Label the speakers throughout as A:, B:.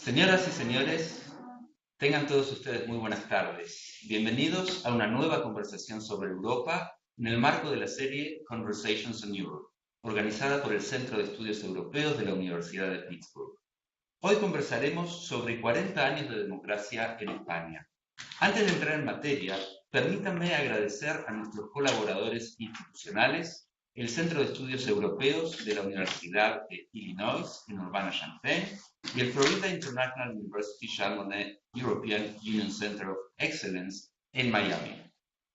A: Señoras y señores, tengan todos ustedes muy buenas tardes. Bienvenidos a una nueva conversación sobre Europa en el marco de la serie Conversations on Europe, organizada por el Centro de Estudios Europeos de la Universidad de Pittsburgh. Hoy conversaremos sobre 40 años de democracia en España. Antes de entrar en materia, permítanme agradecer a nuestros colaboradores institucionales, el Centro de Estudios Europeos de la Universidad de Illinois en Urbana-Champaign y el Florida International University Jean Monnet European Union Center of Excellence en Miami,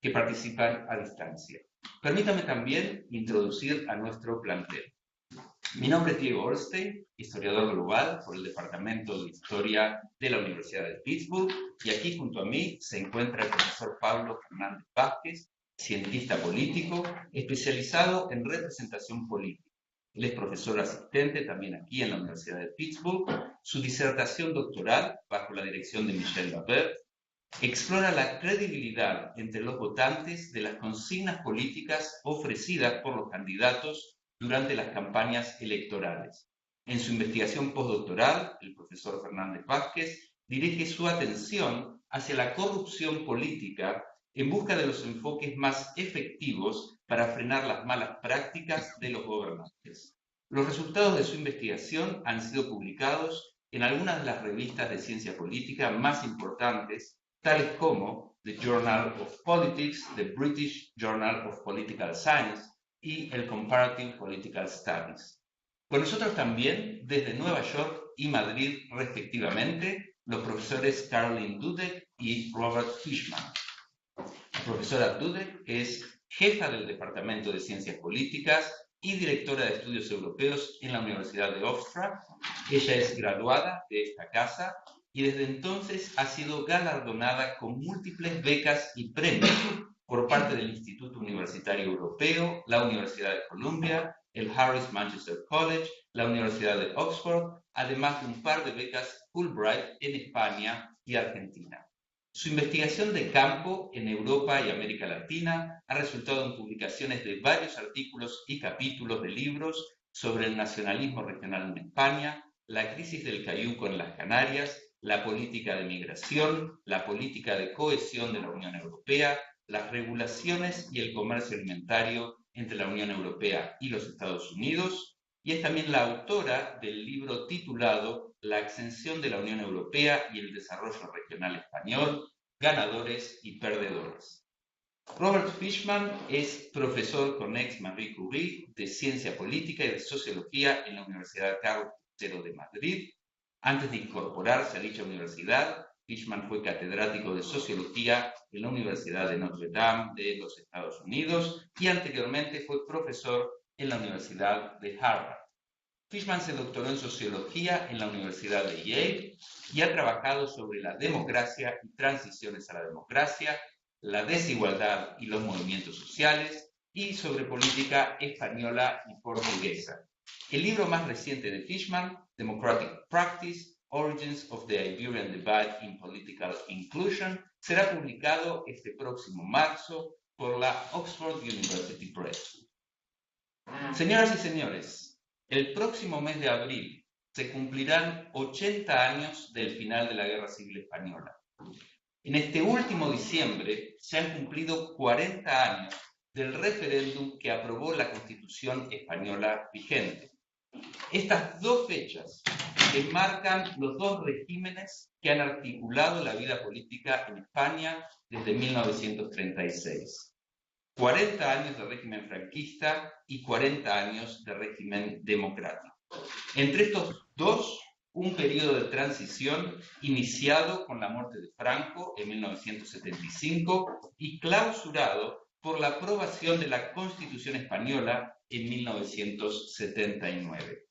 A: que participan a distancia. Permítanme también introducir a nuestro plantel. Mi nombre es Diego Orstein, historiador global por el Departamento de Historia de la Universidad de Pittsburgh, y aquí junto a mí se encuentra el profesor Pablo Fernández Vázquez, cientista político, especializado en representación política. Él es profesor asistente también aquí en la Universidad de Pittsburgh. Su disertación doctoral, bajo la dirección de Michel Babert, explora la credibilidad entre los votantes de las consignas políticas ofrecidas por los candidatos durante las campañas electorales. En su investigación postdoctoral, el profesor Fernández Vázquez dirige su atención hacia la corrupción política en busca de los enfoques más efectivos para frenar las malas prácticas de los gobernantes. Los resultados de su investigación han sido publicados en algunas de las revistas de ciencia política más importantes, tales como The Journal of Politics, the British Journal of Political Science y el Comparative Political Studies. Con nosotros también, desde Nueva York y Madrid respectivamente, los profesores Caroline Dudek y Robert Fishman. La profesora Dudek es jefa del Departamento de Ciencias Políticas y directora de Estudios Europeos en la Universidad de Hofstra. Ella es graduada de esta casa y desde entonces ha sido galardonada con múltiples becas y premios por parte del Instituto Universitario Europeo, la Universidad de Columbia, el Harris Manchester College, la Universidad de Oxford, además de un par de becas Fulbright en España y Argentina. Su investigación de campo en Europa y América Latina ha resultado en publicaciones de varios artículos y capítulos de libros sobre el nacionalismo regional en España, la crisis del cayuco en las Canarias, la política de migración, la política de cohesión de la Unión Europea, las regulaciones y el comercio alimentario entre la Unión Europea y los Estados Unidos, y es también la autora del libro titulado La extensión de la Unión Europea y el desarrollo regional español, ganadores y perdedores. Robert Fishman es profesor con ex Marie Curie de Ciencia Política y de Sociología en la Universidad Carlos III de Madrid. Antes de incorporarse a dicha universidad, Fishman fue catedrático de Sociología en la Universidad de Notre Dame de los Estados Unidos y anteriormente fue profesor en la Universidad de Harvard. Fishman se doctoró en Sociología en la Universidad de Yale y ha trabajado sobre la democracia y transiciones a la democracia, la desigualdad y los movimientos sociales, y sobre política española y portuguesa. El libro más reciente de Fishman, Democratic Practice, Origins of the Iberian Divide in Political Inclusion, será publicado este próximo marzo por la Oxford University Press. Señoras y señores, el próximo mes de abril se cumplirán 80 años del final de la Guerra Civil Española. En este último diciembre se han cumplido 40 años del referéndum que aprobó la Constitución española vigente. Estas dos fechas enmarcan los dos regímenes que han articulado la vida política en España desde 1936. 40 años de régimen franquista y 40 años de régimen democrático. Entre estos dos, un periodo de transición iniciado con la muerte de Franco en 1975 y clausurado por la aprobación de la Constitución española en 1979.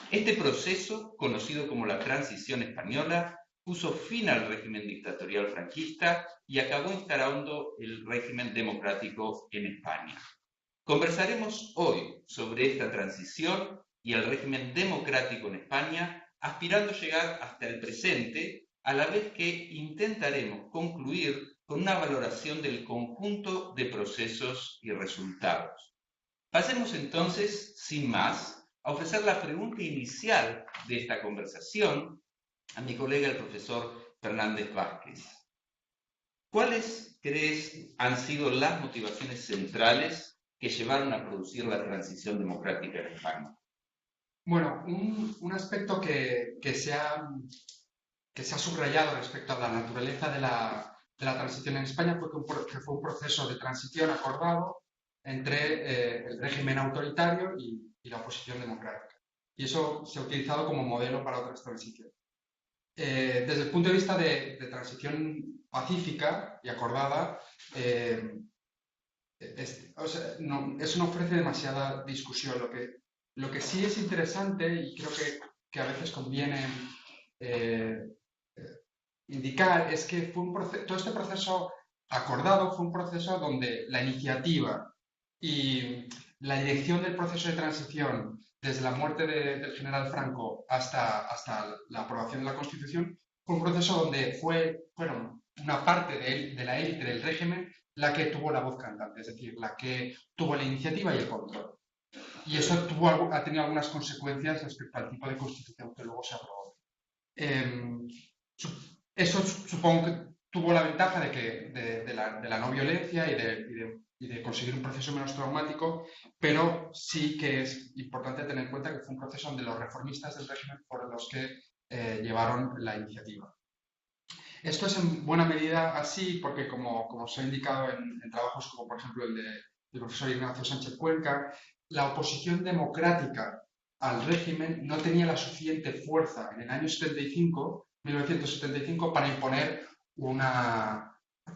A: Este proceso, conocido como la Transición Española, puso fin al régimen dictatorial franquista y acabó instalando el régimen democrático en España. Conversaremos hoy sobre esta transición y el régimen democrático en España, aspirando a llegar hasta el presente, a la vez que intentaremos concluir con una valoración del conjunto de procesos y resultados. Pasemos entonces, sin más, a ofrecer la pregunta inicial de esta conversación, a mi colega, el profesor Fernández Vázquez. ¿Cuáles crees han sido las motivaciones centrales que llevaron a producir la transición democrática en España?
B: Bueno, un aspecto que se ha subrayado respecto a la naturaleza de la transición en España fue que fue un proceso de transición acordado entre el régimen autoritario y la oposición democrática. Y eso se ha utilizado como modelo para otras transiciones. Desde el punto de vista de transición pacífica y acordada, o sea, eso no ofrece demasiada discusión. Lo que sí es interesante, y creo que a veces conviene eh, indicar, es que todo este proceso acordado fue un proceso donde la iniciativa y la dirección del proceso de transición, desde la muerte del general Franco hasta la aprobación de la Constitución, fue un proceso donde fueron una parte de la élite del régimen la que tuvo la voz cantante, es decir, la que tuvo la iniciativa y el control. Y eso ha tenido algunas consecuencias respecto al tipo de constitución que luego se aprobó. Eh, Eso supongo que tuvo la ventaja de la no violencia y de conseguir un proceso menos traumático, pero sí que es importante tener en cuenta que fue un proceso donde los reformistas del régimen fueron los que llevaron la iniciativa. Esto es en buena medida así porque, como os he indicado en trabajos como, por ejemplo, el del profesor Ignacio Sánchez Cuenca, la oposición democrática al régimen no tenía la suficiente fuerza en el año 1975, para imponer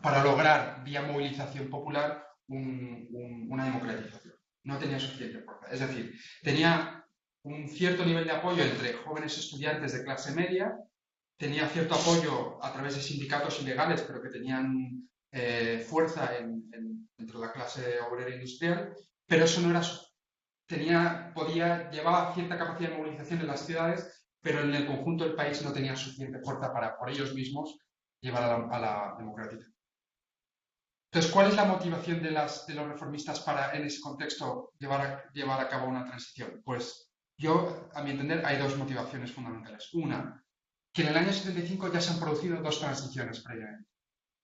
B: para lograr, vía movilización popular, una democratización. No tenía suficiente fuerza. Es decir, tenía un cierto nivel de apoyo entre jóvenes estudiantes de clase media, tenía cierto apoyo a través de sindicatos ilegales, pero que tenían fuerza dentro de la clase obrera industrial, pero eso no era llevaba cierta capacidad de movilización en las ciudades, pero en el conjunto del país no tenía suficiente fuerza para por ellos mismos llevar a la democratización. Entonces, ¿cuál es la motivación de los reformistas para, en ese contexto, llevar a cabo una transición? Pues a mi entender, hay dos motivaciones fundamentales. Una, que en el año 75 ya se han producido dos transiciones previamente.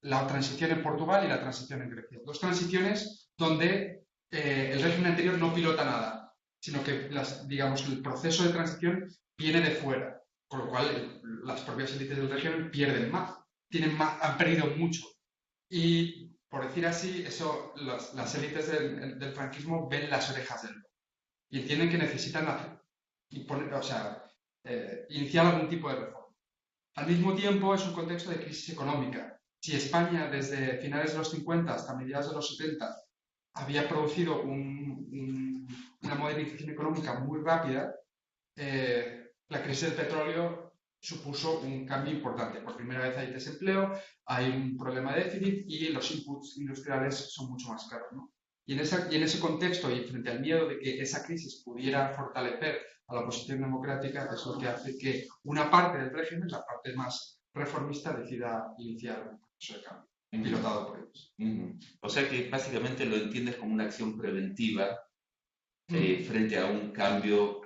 B: La transición en Portugal y la transición en Grecia. Dos transiciones donde el régimen anterior no pilota nada, sino que digamos, el proceso de transición viene de fuera, con lo cual las propias élites del régimen pierden más, han perdido mucho. Y por decir así, las élites del franquismo ven las orejas del lobo y entienden que necesitan iniciar algún tipo de reforma. Al mismo tiempo, es un contexto de crisis económica. Si España, desde finales de los 50 hasta mediados de los 70, había producido una modernización económica muy rápida, la crisis del petróleo supuso un cambio importante. Por primera vez hay desempleo, hay un problema de déficit y los inputs industriales son mucho más caros, ¿no? Y en ese contexto, y frente al miedo de que esa crisis pudiera fortalecer a la oposición democrática, es lo que hace que una parte del régimen, la parte más reformista, decida iniciar un proceso de cambio, pilotado por ellos.
A: O sea que básicamente lo entiendes como una acción preventiva
B: Mm.
A: frente a un cambio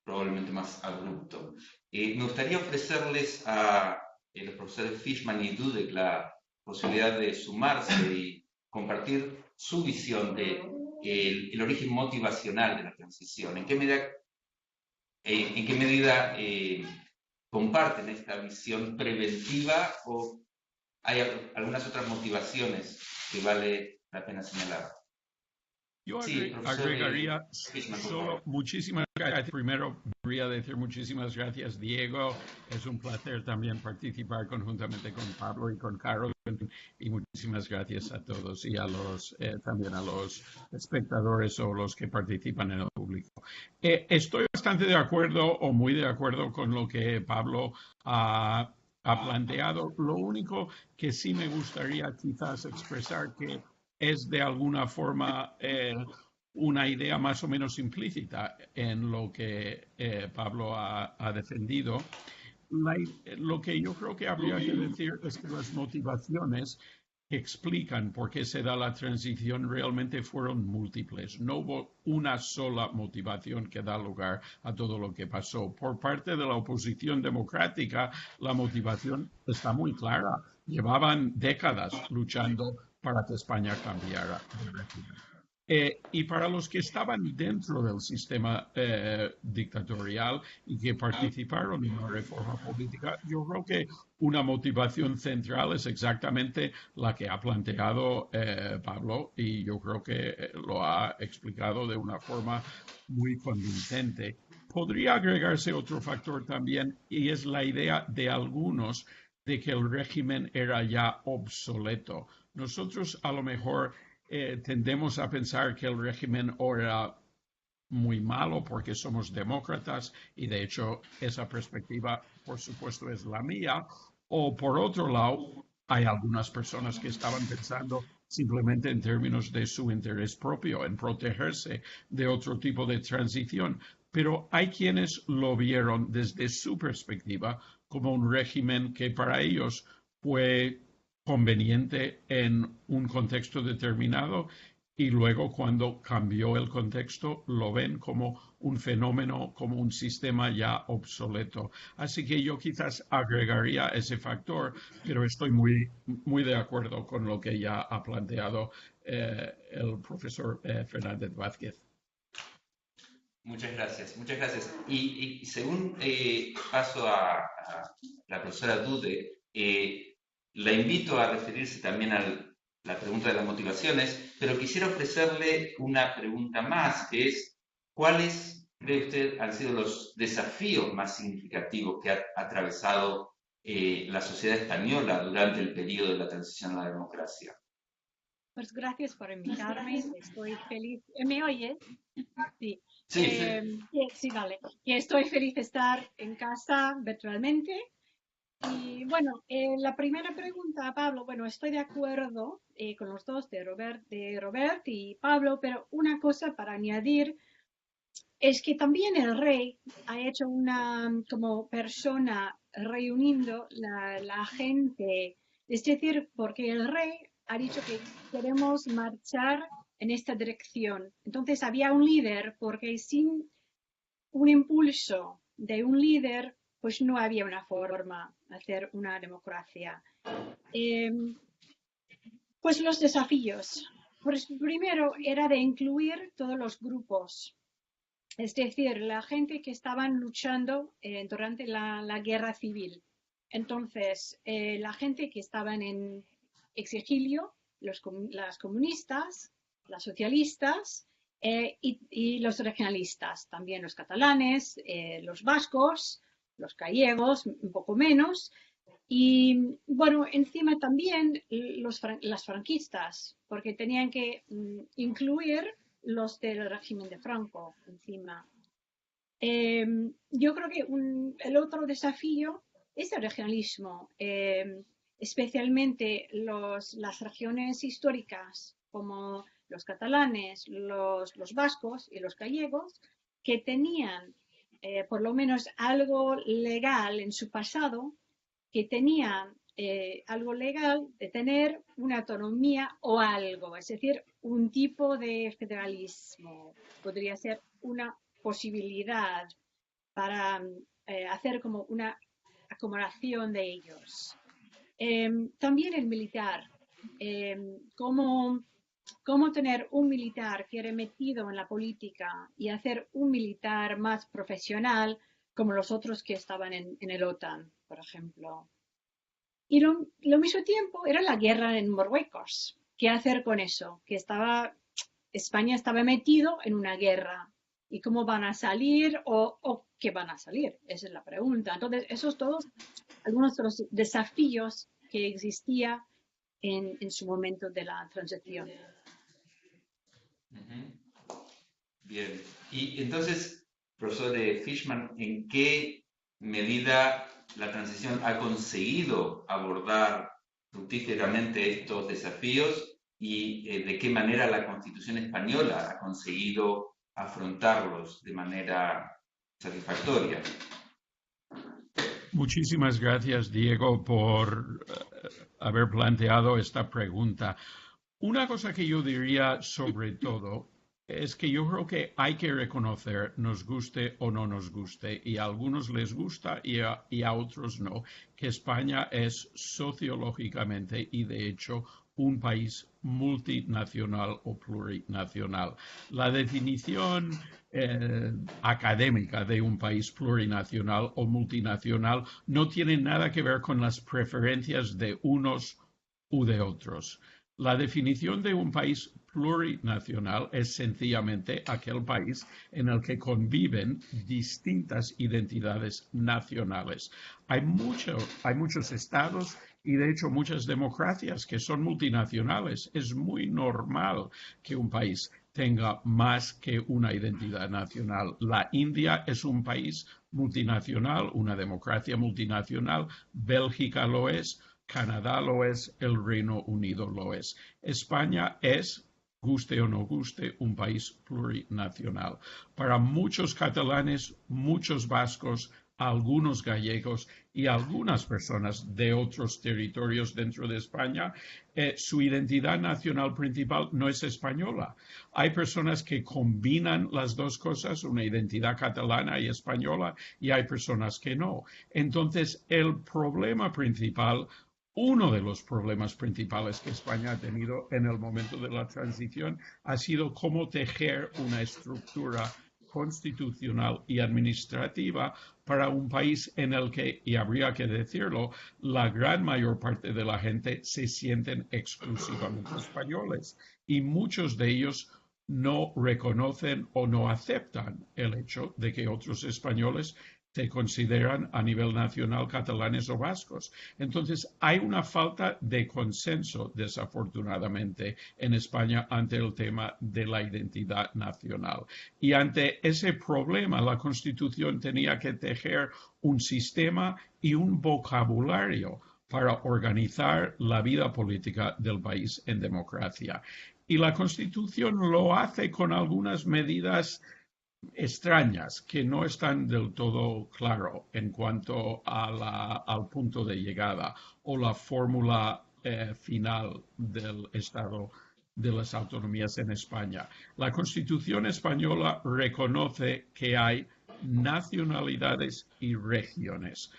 A: probablemente más abrupto. Me gustaría ofrecerles a los profesores Fishman y Dudek la posibilidad de sumarse y compartir su visión de el origen motivacional de la transición. En qué medida comparten esta visión preventiva o hay algunas otras motivaciones que vale la pena señalar?
C: Yo
A: Sí, profesor
C: agregaría
A: Fishman, por
C: solo
A: favor.
C: muchísimas gracias. Primero, quería decir muchísimas gracias, Diego. Es un placer también participar conjuntamente con Pablo y con Carol. Y muchísimas gracias a todos y también a los espectadores o los que participan en el público. Estoy bastante de acuerdo o muy de acuerdo con lo que Pablo ha planteado. Lo único que sí me gustaría quizás expresar que es de alguna forma una idea más o menos implícita en lo que Pablo ha defendido. Lo que yo creo que habría que decir es que las motivaciones que explican por qué se da la transición realmente fueron múltiples. No hubo una sola motivación que da lugar a todo lo que pasó. Por parte de la oposición democrática, la motivación está muy clara. Llevaban décadas luchando para que España cambiara de régimen. Y para los que estaban dentro del sistema dictatorial y que participaron en la reforma política, yo creo que una motivación central es exactamente la que ha planteado Pablo, y yo creo que lo ha explicado de una forma muy convincente. Podría agregarse otro factor también, y es la idea de algunos de que el régimen era ya obsoleto. Nosotros a lo mejor tendemos a pensar que el régimen era muy malo porque somos demócratas, y de hecho esa perspectiva, por supuesto, es la mía. O por otro lado, hay algunas personas que estaban pensando simplemente en términos de su interés propio, en protegerse de otro tipo de transición. Pero hay quienes lo vieron desde su perspectiva como un régimen que para ellos fue conveniente en un contexto determinado, y luego cuando cambió el contexto lo ven como un fenómeno, como un sistema ya obsoleto. Así que yo quizás agregaría ese factor, pero estoy muy de acuerdo con lo que ya ha planteado el profesor Fernández Vázquez.
A: Muchas gracias, muchas gracias. Y según paso a la profesora Dude, la invito a referirse también a la pregunta de las motivaciones, pero quisiera ofrecerle una pregunta más, que es, ¿cuáles cree usted han sido los desafíos más significativos que ha atravesado la sociedad española durante el periodo de la transición a la democracia?
D: Pues gracias por invitarme, estoy feliz. ¿Me oyes? Sí.
A: Sí,
D: Sí, vale. Que estoy feliz de estar en casa virtualmente. Y bueno, la primera pregunta, Pablo, bueno, estoy de acuerdo con los dos, de Robert y Pablo, pero una cosa para añadir es que también el rey ha hecho una como persona reuniendo la gente, es decir, porque el rey ha dicho que queremos marchar en esta dirección. Entonces había un líder, porque sin un impulso de un líder, pues no había una forma de hacer una democracia. Pues los desafíos. Pues primero era de incluir todos los grupos, es decir, la gente que estaban luchando durante la guerra civil. Entonces, la gente que estaban en exilio, las comunistas, las socialistas y los regionalistas, también los catalanes, los vascos, los gallegos, un poco menos. Y bueno, encima también las franquistas, porque tenían que incluir los del régimen de Franco encima. Yo creo que el otro desafío es el regionalismo, especialmente las regiones históricas como los catalanes, los vascos y los gallegos, que tenían por lo menos algo legal en su pasado, que tenían algo legal de tener una autonomía o algo, es decir, un tipo de federalismo. Podría ser una posibilidad para hacer como una acomodación de ellos. También el militar, cómo tener un militar que era metido en la política y hacer un militar más profesional como los otros que estaban en el OTAN, por ejemplo. Y lo mismo tiempo era la guerra en Marruecos. ¿Qué hacer con eso? Que España estaba metido en una guerra. ¿Y cómo van a salir o qué van a salir? Esa es la pregunta. Entonces, esos todos algunos de los desafíos que existía en su momento de la transición.
A: Bien. Y entonces, profesor Fishman, ¿en qué medida la transición ha conseguido abordar fructíferamente estos desafíos y de qué manera la Constitución española ha conseguido afrontarlos de manera satisfactoria?
C: Muchísimas gracias, Diego, por haber planteado esta pregunta. Una cosa que yo diría sobre todo es que yo creo que hay que reconocer, nos guste o no nos guste, y a algunos les gusta y a otros no, que España es sociológicamente y de hecho un país multinacional o plurinacional. La definición académica de un país plurinacional o multinacional no tiene nada que ver con las preferencias de unos u de otros. La definición de un país plurinacional es sencillamente aquel país en el que conviven distintas identidades nacionales. Hay muchos estados y de hecho muchas democracias que son multinacionales. Es muy normal que un país tenga más que una identidad nacional. La India es un país multinacional, una democracia multinacional, Bélgica lo es, Canadá lo es, el Reino Unido lo es. España es, guste o no guste, un país plurinacional. Para muchos catalanes, muchos vascos, algunos gallegos y algunas personas de otros territorios dentro de España, su identidad nacional principal no es española. Hay personas que combinan las dos cosas, una identidad catalana y española, y hay personas que no. Entonces, el problema principal, uno de los problemas principales que España ha tenido en el momento de la transición ha sido cómo tejer una estructura constitucional y administrativa para un país en el que, y habría que decirlo, la gran mayor parte de la gente se sienten exclusivamente españoles y muchos de ellos no reconocen o no aceptan el hecho de que otros españoles se consideran a nivel nacional catalanes o vascos. Entonces, hay una falta de consenso, desafortunadamente, en España ante el tema de la identidad nacional. Y ante ese problema, la Constitución tenía que tejer un sistema y un vocabulario para organizar la vida política del país en democracia. Y la Constitución lo hace con algunas medidas extrañas que no están del todo claro en cuanto al punto de llegada o la fórmula final del Estado de las autonomías en España. La Constitución española reconoce que hay nacionalidades y regiones.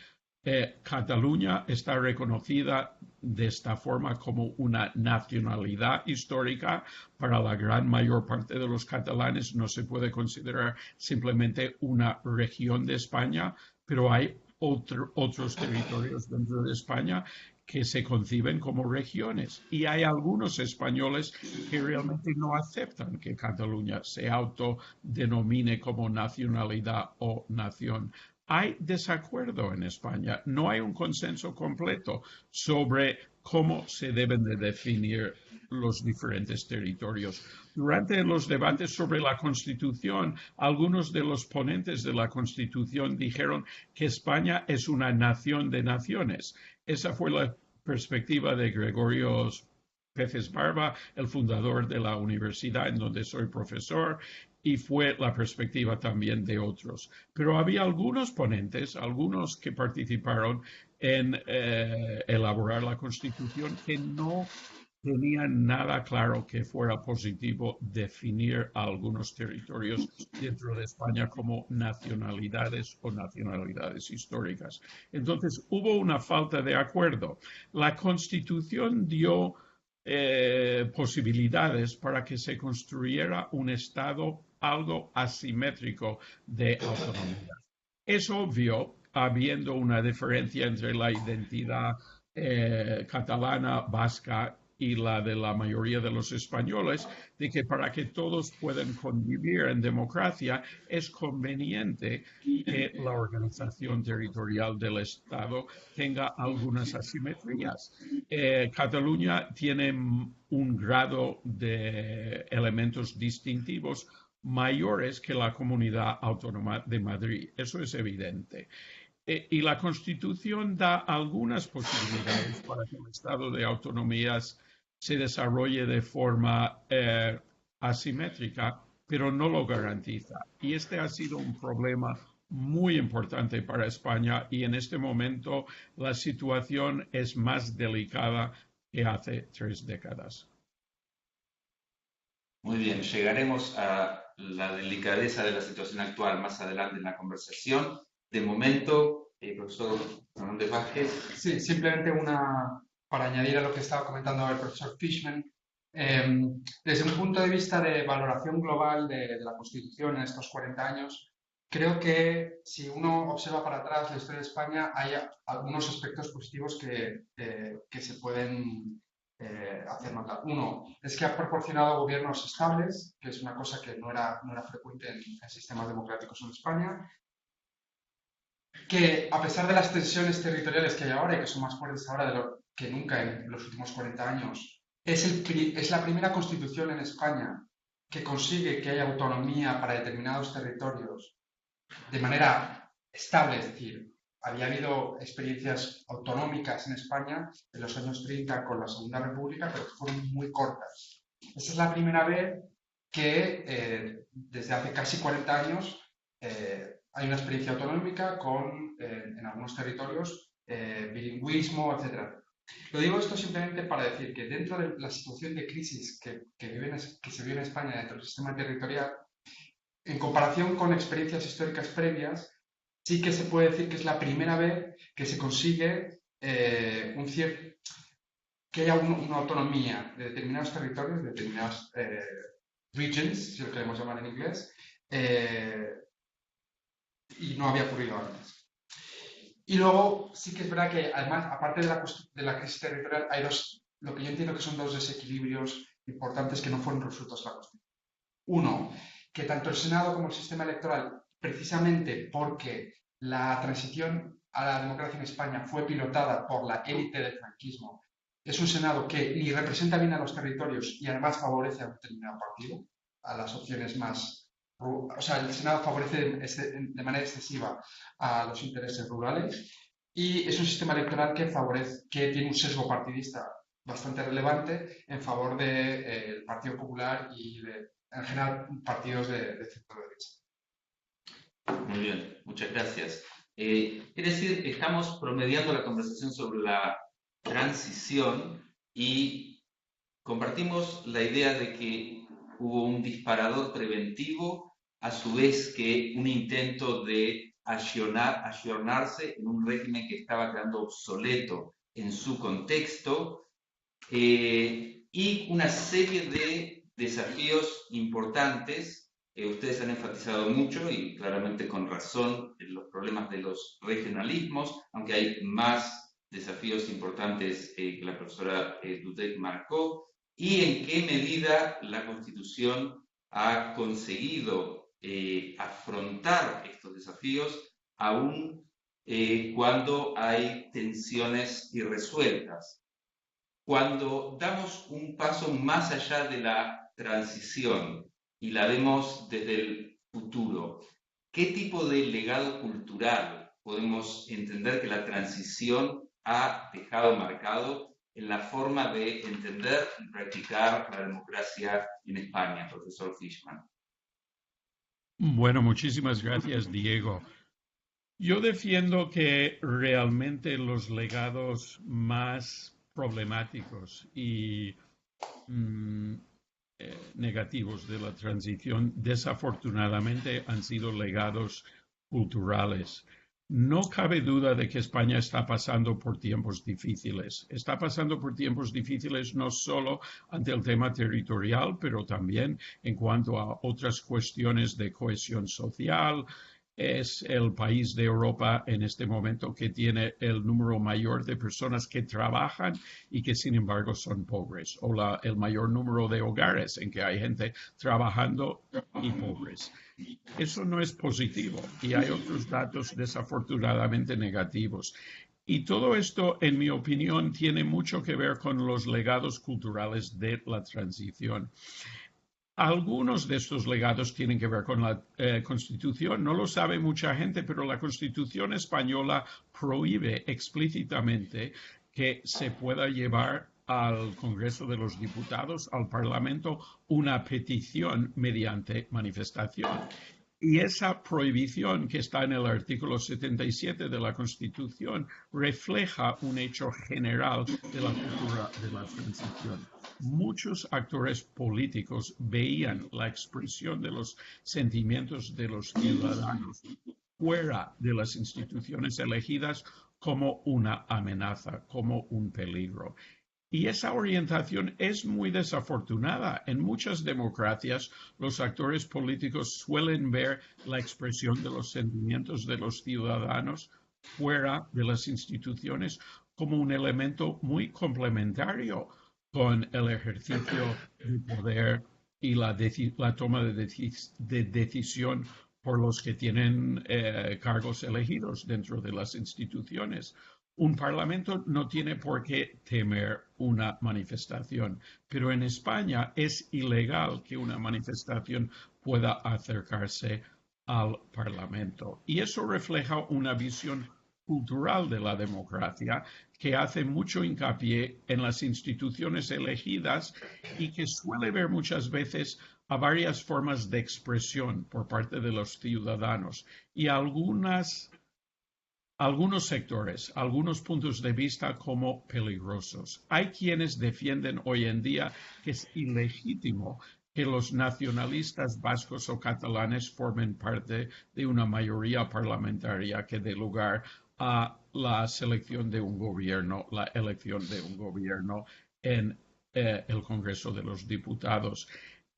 C: Cataluña está reconocida de esta forma como una nacionalidad histórica. Para la gran mayor parte de los catalanes no se puede considerar simplemente una región de España, pero hay otros territorios dentro de España que se conciben como regiones. Y hay algunos españoles que realmente no aceptan que Cataluña se autodenomine como nacionalidad o nación. Hay desacuerdo en España, no hay un consenso completo sobre cómo se deben de definir los diferentes territorios. Durante los debates sobre la Constitución, algunos de los ponentes de la Constitución dijeron que España es una nación de naciones. Esa fue la perspectiva de Gregorio Peces Barba, el fundador de la universidad en donde soy profesor, y fue la perspectiva también de otros. Pero había algunos ponentes, algunos que participaron en elaborar la Constitución, que no tenían nada claro que fuera positivo definir a algunos territorios dentro de España como nacionalidades o nacionalidades históricas. Entonces, hubo una falta de acuerdo. La Constitución dio posibilidades para que se construyera un Estado algo asimétrico de autonomía. Es obvio, habiendo una diferencia entre la identidad catalana, vasca y la de la mayoría de los españoles, de que para que todos puedan convivir en democracia es conveniente que la organización territorial del Estado tenga algunas asimetrías. Cataluña tiene un grado de elementos distintivos mayores que la Comunidad Autónoma de Madrid. Eso es evidente. Y la Constitución da algunas posibilidades para que el Estado de autonomías se desarrolle de forma asimétrica, pero no lo garantiza. Y este ha sido un problema muy importante para España y en este momento la situación es más delicada que hace 3 décadas.
A: Muy bien, llegaremos a la delicadeza de la situación actual más adelante en la conversación. De momento, profesor Fernández Vázquez.
B: Sí, simplemente para añadir a lo que estaba comentando el profesor Fishman. Desde un punto de vista de valoración global de la Constitución en estos 40 años, creo que si uno observa para atrás la historia de España, hay algunos aspectos positivos que se pueden hacer notar. Uno es que ha proporcionado gobiernos estables, que es una cosa que no era frecuente en sistemas democráticos en España, que a pesar de las tensiones territoriales que hay ahora y que son más fuertes ahora que nunca en los últimos 40 años, es la primera constitución en España que consigue que haya autonomía para determinados territorios de manera estable, es decir, había habido experiencias autonómicas en España en los años 30 con la Segunda República, pero que fueron muy cortas. Esta es la primera vez que desde hace casi 40 años hay una experiencia autonómica con, en algunos territorios, bilingüismo, etc. Lo digo esto simplemente para decir que dentro de la situación de crisis que se vive en España dentro del sistema territorial, en comparación con experiencias históricas previas, sí que se puede decir que es la primera vez que se consigue que haya una autonomía de determinados territorios, de determinadas regions, si lo queremos llamar en inglés, y no había ocurrido antes. Y luego sí que es verdad que además, aparte de la crisis territorial, hay lo que yo entiendo que son dos desequilibrios importantes que no fueron resueltos en la Constitución. Uno, que tanto el Senado como el sistema electoral, precisamente porque la transición a la democracia en España fue pilotada por la élite del franquismo, es un Senado que ni representa bien a los territorios y además favorece a un determinado partido, a las opciones más... O sea, el Senado favorece de manera excesiva a los intereses rurales y es un sistema electoral que tiene un sesgo partidista bastante relevante en favor del Partido Popular y en general partidos de centro derecha.
A: Muy bien, muchas gracias. Es decir, estamos promediando la conversación sobre la transición y compartimos la idea de que hubo un disparador preventivo, a su vez que un intento de ayornarse en un régimen que estaba quedando obsoleto en su contexto, y una serie de desafíos importantes. Ustedes han enfatizado mucho y claramente con razón en los problemas de los regionalismos, aunque hay más desafíos importantes que la profesora Dudek marcó, y en qué medida la Constitución ha conseguido afrontar estos desafíos aún cuando hay tensiones irresueltas. Cuando damos un paso más allá de la transición y la vemos desde el futuro, ¿qué tipo de legado cultural podemos entender que la transición ha dejado marcado en la forma de entender y practicar la democracia en España, profesor Fishman?
C: Bueno, muchísimas gracias, Diego. Yo defiendo que realmente los legados más problemáticos y negativos de la transición desafortunadamente han sido legados culturales. No cabe duda de que España está pasando por tiempos difíciles. Está pasando por tiempos difíciles no solo ante el tema territorial, pero también en cuanto a otras cuestiones de cohesión social. Es el país de Europa en este momento que tiene el número mayor de personas que trabajan y que sin embargo son pobres, o el mayor número de hogares en que hay gente trabajando y pobres. Eso no es positivo y hay otros datos desafortunadamente negativos. Y todo esto, en mi opinión, tiene mucho que ver con los legados culturales de la transición. Algunos de estos legados tienen que ver con la Constitución. No lo sabe mucha gente, pero la Constitución española prohíbe explícitamente que se pueda llevar al Congreso de los Diputados, al Parlamento, una petición mediante manifestación. Y esa prohibición que está en el artículo 77 de la Constitución refleja un hecho general de la cultura de la transición. Muchos actores políticos veían la expresión de los sentimientos de los ciudadanos fuera de las instituciones elegidas como una amenaza, como un peligro. Y esa orientación es muy desafortunada. En muchas democracias, los actores políticos suelen ver la expresión de los sentimientos de los ciudadanos fuera de las instituciones como un elemento muy complementario con el ejercicio de poder y la toma de decisión por los que tienen cargos elegidos dentro de las instituciones. Un parlamento no tiene por qué temer una manifestación, pero en España es ilegal que una manifestación pueda acercarse al parlamento. Y eso refleja una visión cultural de la democracia que hace mucho hincapié en las instituciones elegidas y que suele ver muchas veces a varias formas de expresión por parte de los ciudadanos y algunos sectores, algunos puntos de vista como peligrosos. Hay quienes defienden hoy en día que es ilegítimo que los nacionalistas vascos o catalanes formen parte de una mayoría parlamentaria que dé lugar a la selección de un gobierno, la elección de un gobierno en el Congreso de los Diputados.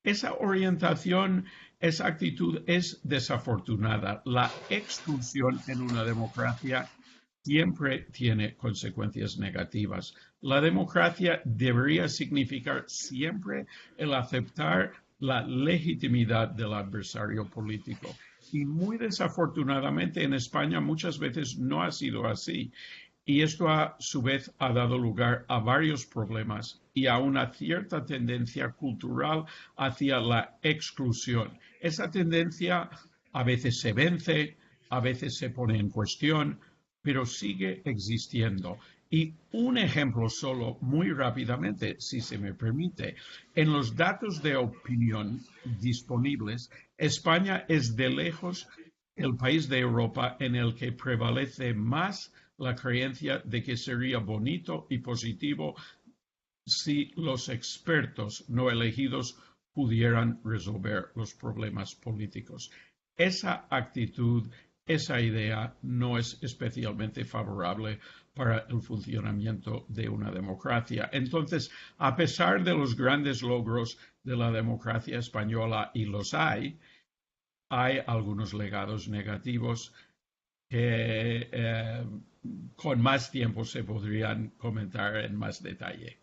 C: Esa orientación, esa actitud es desafortunada. La exclusión en una democracia siempre tiene consecuencias negativas. La democracia debería significar siempre el aceptar la legitimidad del adversario político. Y muy desafortunadamente en España muchas veces no ha sido así. Y esto a su vez ha dado lugar a varios problemas y a una cierta tendencia cultural hacia la exclusión. Esa tendencia a veces se vence, a veces se pone en cuestión, pero sigue existiendo. Y un ejemplo solo, muy rápidamente, si se me permite. En los datos de opinión disponibles, España es de lejos el país de Europa en el que prevalece más la creencia de que sería bonito y positivo si los expertos no elegidos pudieran resolver los problemas políticos. Esa actitud, esa idea no es especialmente favorable para el funcionamiento de una democracia. Entonces, a pesar de los grandes logros de la democracia española, y los hay algunos legados negativos que con más tiempo se podrían comentar en más detalle.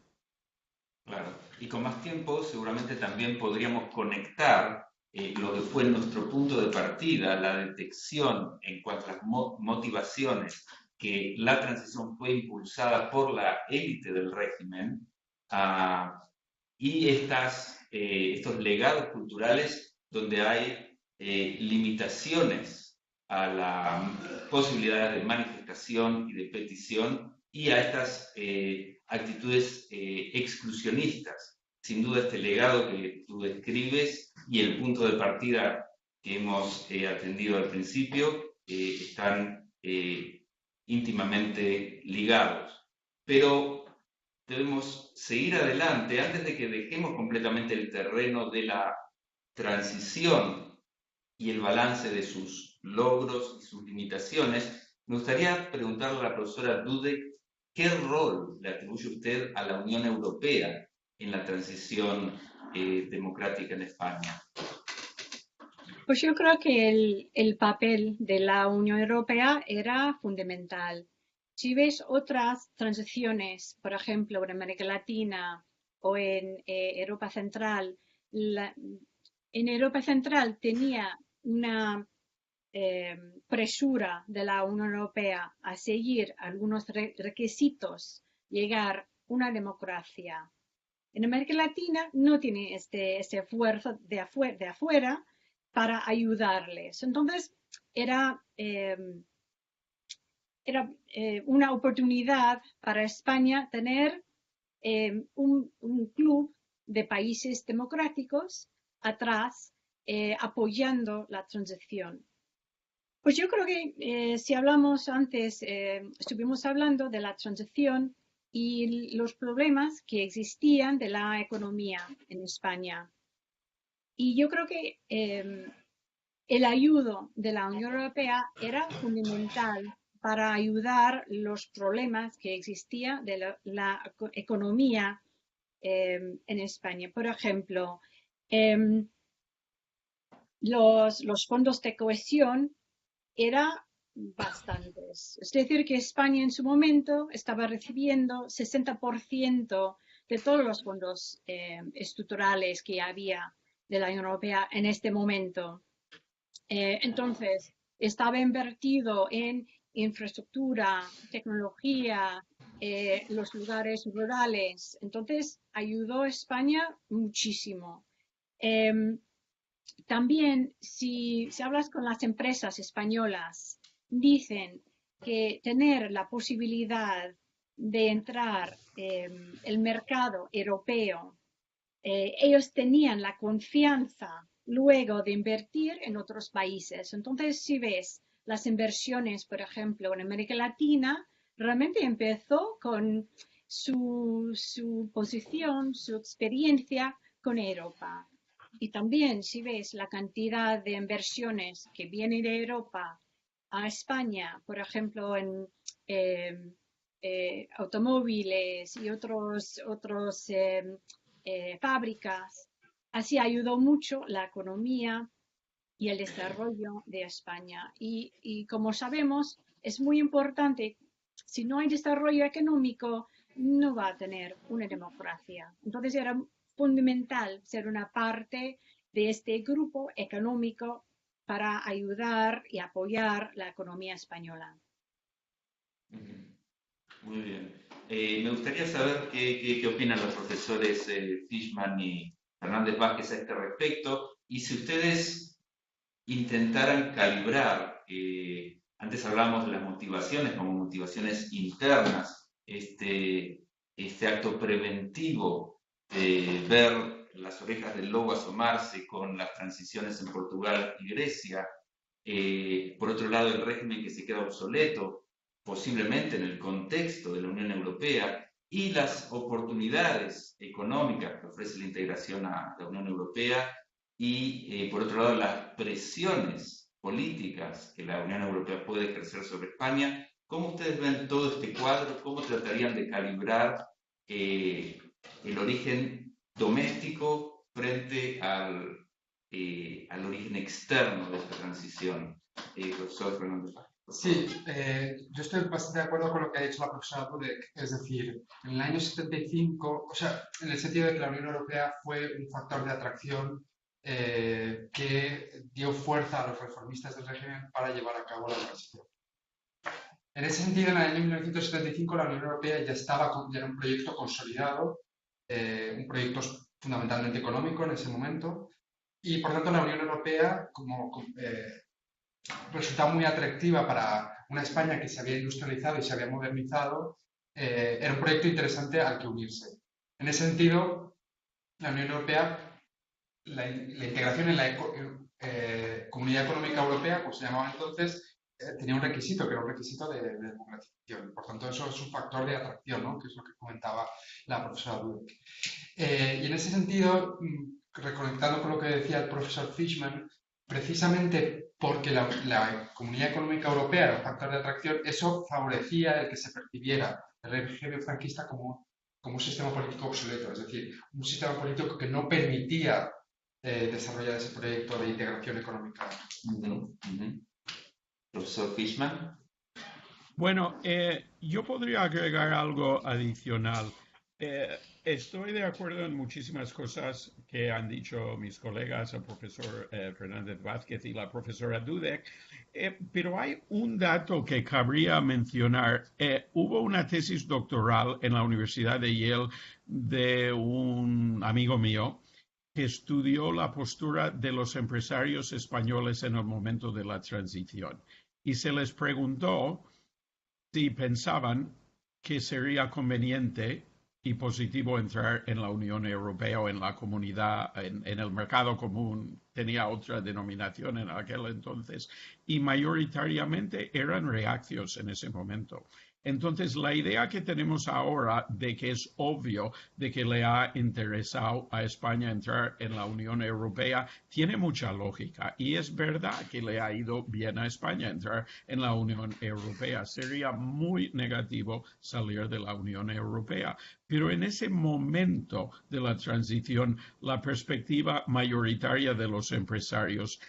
A: Claro, y con más tiempo seguramente también podríamos conectar lo que fue nuestro punto de partida, la detección en cuanto a las motivaciones que la transición fue impulsada por la élite del régimen y estos legados culturales donde hay limitaciones a la posibilidad de manifestación y de petición y a estas actitudes exclusionistas. Sin duda este legado que tú describes y el punto de partida que hemos atendido al principio están íntimamente ligados. Pero debemos seguir adelante antes de que dejemos completamente el terreno de la transición y el balance de sus logros y sus limitaciones. Me gustaría preguntarle a la profesora Dudek qué rol le atribuye usted a la Unión Europea en la transición democrática en España.
D: Pues yo creo que el papel de la Unión Europea era fundamental. Si ves otras transiciones, por ejemplo, en América Latina o en Europa Central, en Europa Central tenía una presura de la Unión Europea a seguir algunos requisitos, llegar a una democracia. En América Latina no tiene este esfuerzo de afuera para ayudarles. Entonces, era una oportunidad para España tener un club de países democráticos atrás apoyando la transición. Pues yo creo que si hablamos antes, estuvimos hablando de la transición y los problemas que existían de la economía en España. Y yo creo que el ayudo de la Unión Europea era fundamental para ayudar los problemas que existían de la economía en España. Por ejemplo, los fondos de cohesión eran bastantes. Es decir, que España en su momento estaba recibiendo 60% de todos los fondos estructurales que había de la Unión Europea en este momento. Entonces, estaba invertido en infraestructura, tecnología, los lugares rurales. Entonces, ayudó a España muchísimo. También, si hablas con las empresas españolas, dicen que tener la posibilidad de entrar en el mercado europeo, ellos tenían la confianza luego de invertir en otros países. Entonces, si ves las inversiones, por ejemplo, en América Latina, realmente empezó con su posición, su experiencia con Europa. Y también, si ves la cantidad de inversiones que vienen de Europa a España, por ejemplo, en automóviles y otros fábricas, así ayudó mucho la economía y el desarrollo de España. Y como sabemos, es muy importante, si no hay desarrollo económico, no va a tener una democracia. Entonces era fundamental ser una parte de este grupo económico para ayudar y apoyar la economía española.
A: Muy bien. Me gustaría saber qué opinan los profesores Fishman y Fernández Vázquez a este respecto, y si ustedes intentaran calibrar, antes hablamos de las motivaciones como motivaciones internas, este acto preventivo de ver las orejas del lobo asomarse con las transiciones en Portugal y Grecia, por otro lado el régimen que se queda obsoleto, posiblemente en el contexto de la Unión Europea, y las oportunidades económicas que ofrece la integración a la Unión Europea, y por otro lado las presiones políticas que la Unión Europea puede ejercer sobre España. ¿Cómo ustedes ven todo este cuadro? ¿Cómo tratarían de calibrar el origen doméstico frente al origen externo de esta transición? Profesor Fernández.
B: Sí, yo estoy bastante de acuerdo con lo que ha dicho la profesora Dudek, es decir, en el año 75, o sea, en el sentido de que la Unión Europea fue un factor de atracción que dio fuerza a los reformistas del régimen para llevar a cabo la transición. En ese sentido, en el año 1975 la Unión Europea ya era un proyecto consolidado, un proyecto fundamentalmente económico en ese momento, y por tanto la Unión Europea resultaba muy atractiva para una España que se había industrializado y se había modernizado, era un proyecto interesante al que unirse. En ese sentido, la Unión Europea, la integración en la Comunidad Económica Europea, como se llamaba entonces, tenía un requisito, que era un requisito de democratización. Por tanto, eso es un factor de atracción, ¿no? Que es lo que comentaba la profesora Dudek. Y en ese sentido, reconectando con lo que decía el profesor Fishman, precisamente porque la Comunidad Económica Europea era un factor de atracción, eso favorecía el que se percibiera el régimen franquista como un sistema político obsoleto, es decir, un sistema político que no permitía desarrollar ese proyecto de integración económica.
A: Profesor Fishman.
C: Bueno, yo podría agregar algo adicional. Estoy de acuerdo en muchísimas cosas que han dicho mis colegas, el profesor Fernández Vázquez y la profesora Dudek, pero hay un dato que cabría mencionar. Hubo una tesis doctoral en la Universidad de Yale de un amigo mío que estudió la postura de los empresarios españoles en el momento de la transición y se les preguntó si pensaban que sería conveniente y positivo entrar en la Unión Europea o en la comunidad, en el mercado común, tenía otra denominación en aquel entonces, y mayoritariamente eran reacios en ese momento. Entonces, la idea que tenemos ahora de que es obvio de que le ha interesado a España entrar en la Unión Europea tiene mucha lógica y es verdad que le ha ido bien a España entrar en la Unión Europea. Sería muy negativo salir de la Unión Europea. Pero en ese momento de la transición, la perspectiva mayoritaria de los empresarios,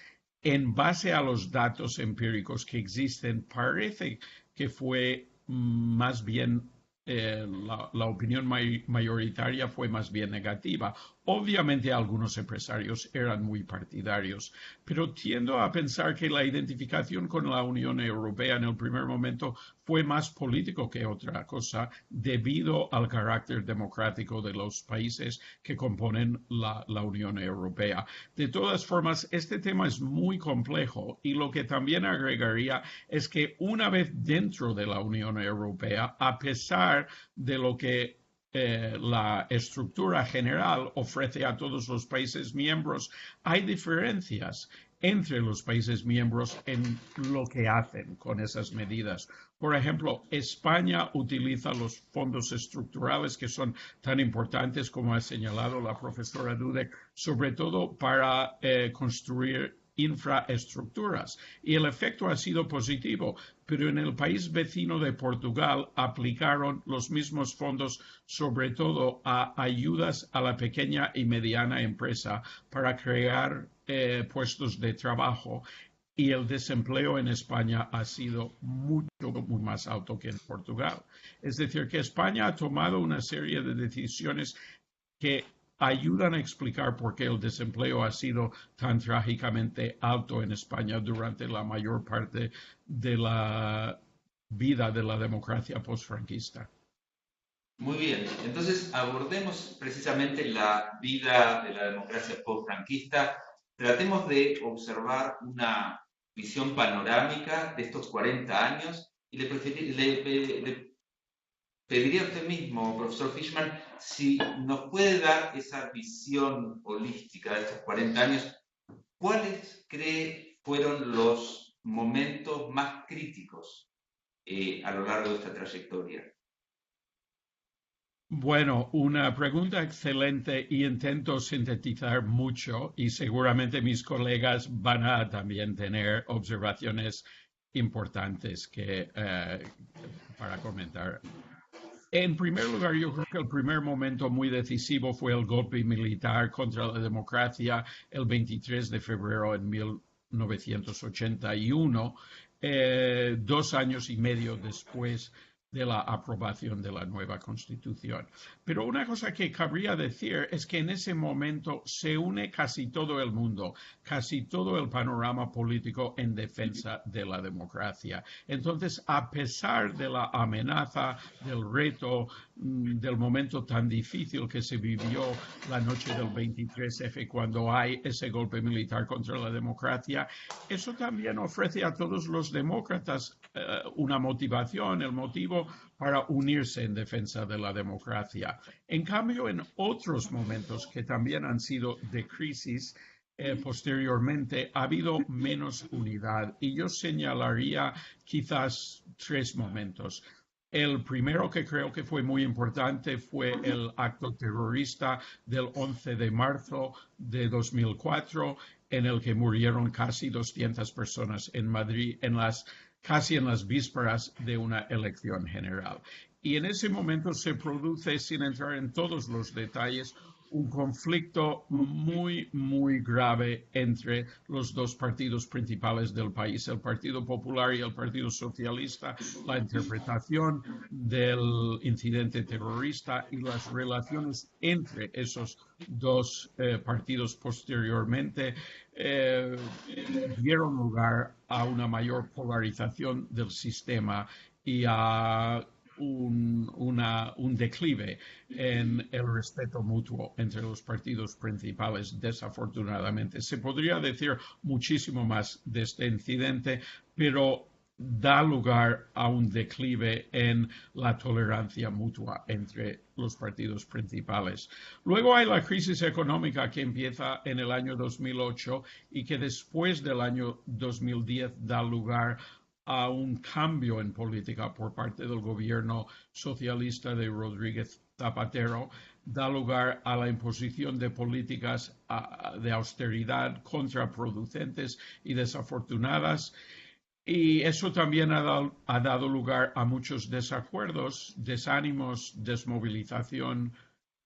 C: en base a los datos empíricos que existen, parece que fue más bien la opinión mayoritaria fue más bien negativa. Obviamente algunos empresarios eran muy partidarios, pero tiendo a pensar que la identificación con la Unión Europea en el primer momento fue más político que otra cosa debido al carácter democrático de los países que componen la Unión Europea. De todas formas, este tema es muy complejo y lo que también agregaría es que una vez dentro de la Unión Europea, a pesar de lo que la estructura general ofrece a todos los países miembros, hay diferencias entre los países miembros en lo que hacen con esas medidas. Por ejemplo, España utiliza los fondos estructurales que son tan importantes como ha señalado la profesora Dudek, sobre todo para construir infraestructuras. Y el efecto ha sido positivo, pero en el país vecino de Portugal aplicaron los mismos fondos sobre todo a ayudas a la pequeña y mediana empresa para crear puestos de trabajo. Y el desempleo en España ha sido muy más alto que en Portugal. Es decir, que España ha tomado una serie de decisiones que ayudan a explicar por qué el desempleo ha sido tan trágicamente alto en España durante la mayor parte de la vida de la democracia postfranquista.
A: Muy bien, entonces abordemos precisamente la vida de la democracia postfranquista. Tratemos de observar una visión panorámica de estos 40 años y le pediría a usted mismo, profesor Fishman, si nos puede dar esa visión holística de estos 40 años, ¿cuáles cree fueron los momentos más críticos a lo largo de esta trayectoria?
C: Bueno, una pregunta excelente y intento sintetizar mucho y seguramente mis colegas van a también tener observaciones importantes para comentar. En primer lugar, yo creo que el primer momento muy decisivo fue el golpe militar contra la democracia el 23 de febrero en 1981, 2 años y medio después de la aprobación de la nueva Constitución. Pero una cosa que cabría decir es que en ese momento se une casi todo el mundo, casi todo el panorama político en defensa de la democracia. Entonces, a pesar de la amenaza, del reto, del momento tan difícil que se vivió la noche del 23F cuando hay ese golpe militar contra la democracia, eso también ofrece a todos los demócratas una motivación, el motivo para unirse en defensa de la democracia. En cambio, en otros momentos que también han sido de crisis, posteriormente ha habido menos unidad y yo señalaría quizás 3 momentos. El primero que creo que fue muy importante fue el acto terrorista del 11 de marzo de 2004, en el que murieron casi 200 personas en Madrid, casi en las vísperas de una elección general. Y en ese momento se produce, sin entrar en todos los detalles, un conflicto muy, muy grave entre los dos partidos principales del país, el Partido Popular y el Partido Socialista, la interpretación del incidente terrorista y las relaciones entre esos dos partidos posteriormente dieron lugar a una mayor polarización del sistema y a un declive en el respeto mutuo entre los partidos principales, desafortunadamente. Se podría decir muchísimo más de este incidente, pero da lugar a un declive en la tolerancia mutua entre los partidos principales. Luego hay la crisis económica que empieza en el año 2008 y que después del año 2010 da lugar a un cambio en política por parte del gobierno socialista de Rodríguez Zapatero, da lugar a la imposición de políticas de austeridad contraproducentes y desafortunadas. Y eso también ha dado lugar a muchos desacuerdos, desánimos, desmovilización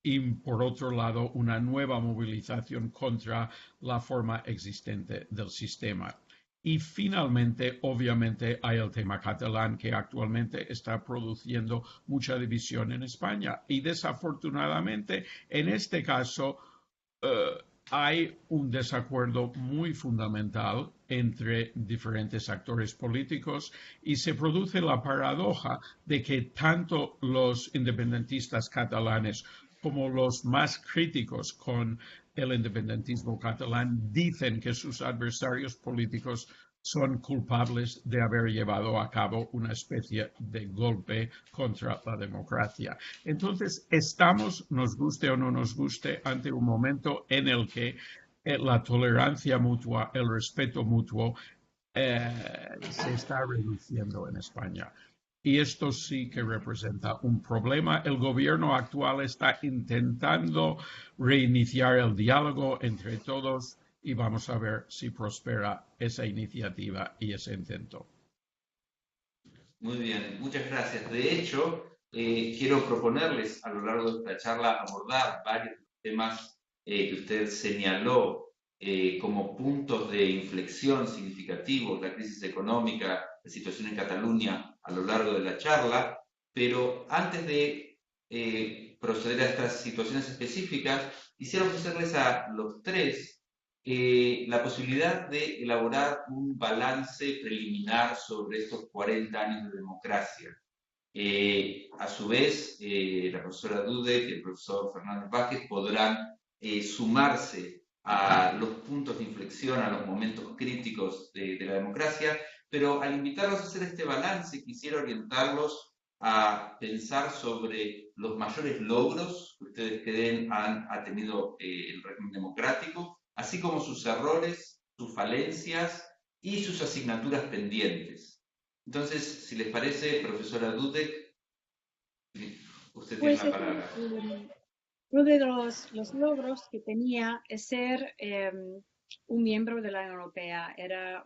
C: y, por otro lado, una nueva movilización contra la forma existente del sistema. Y finalmente, obviamente, hay el tema catalán que actualmente está produciendo mucha división en España. Y desafortunadamente, en este caso, hay un desacuerdo muy fundamental entre diferentes actores políticos y se produce la paradoja de que tanto los independentistas catalanes como los más críticos con el independentismo catalán dicen que sus adversarios políticos son culpables de haber llevado a cabo una especie de golpe contra la democracia. Entonces, estamos, nos guste o no nos guste, ante un momento en el que la tolerancia mutua, el respeto mutuo, se está reduciendo en España. Y esto sí que representa un problema. El gobierno actual está intentando reiniciar el diálogo entre todos y vamos a ver si prospera esa iniciativa y ese intento.
A: Muy bien, muchas gracias. De hecho, quiero proponerles a lo largo de esta charla abordar varios temas que usted señaló como puntos de inflexión significativos, la crisis económica, la situación en Cataluña a lo largo de la charla, pero antes de proceder a estas situaciones específicas, quisiera ofrecerles a los tres la posibilidad de elaborar un balance preliminar sobre estos 40 años de democracia. A su vez, la profesora Dudek y el profesor Fernández Vázquez podrán sumarse a los puntos de inflexión, a los momentos críticos de la democracia, pero al invitarlos a hacer este balance, quisiera orientarlos a pensar sobre los mayores logros que ustedes creen ha tenido el régimen democrático, así como sus errores, sus falencias y sus asignaturas pendientes. Entonces, si les parece, profesora Dudek, usted tiene la palabra.
D: Uno de los logros que tenía es ser un miembro de la Unión Europea. Era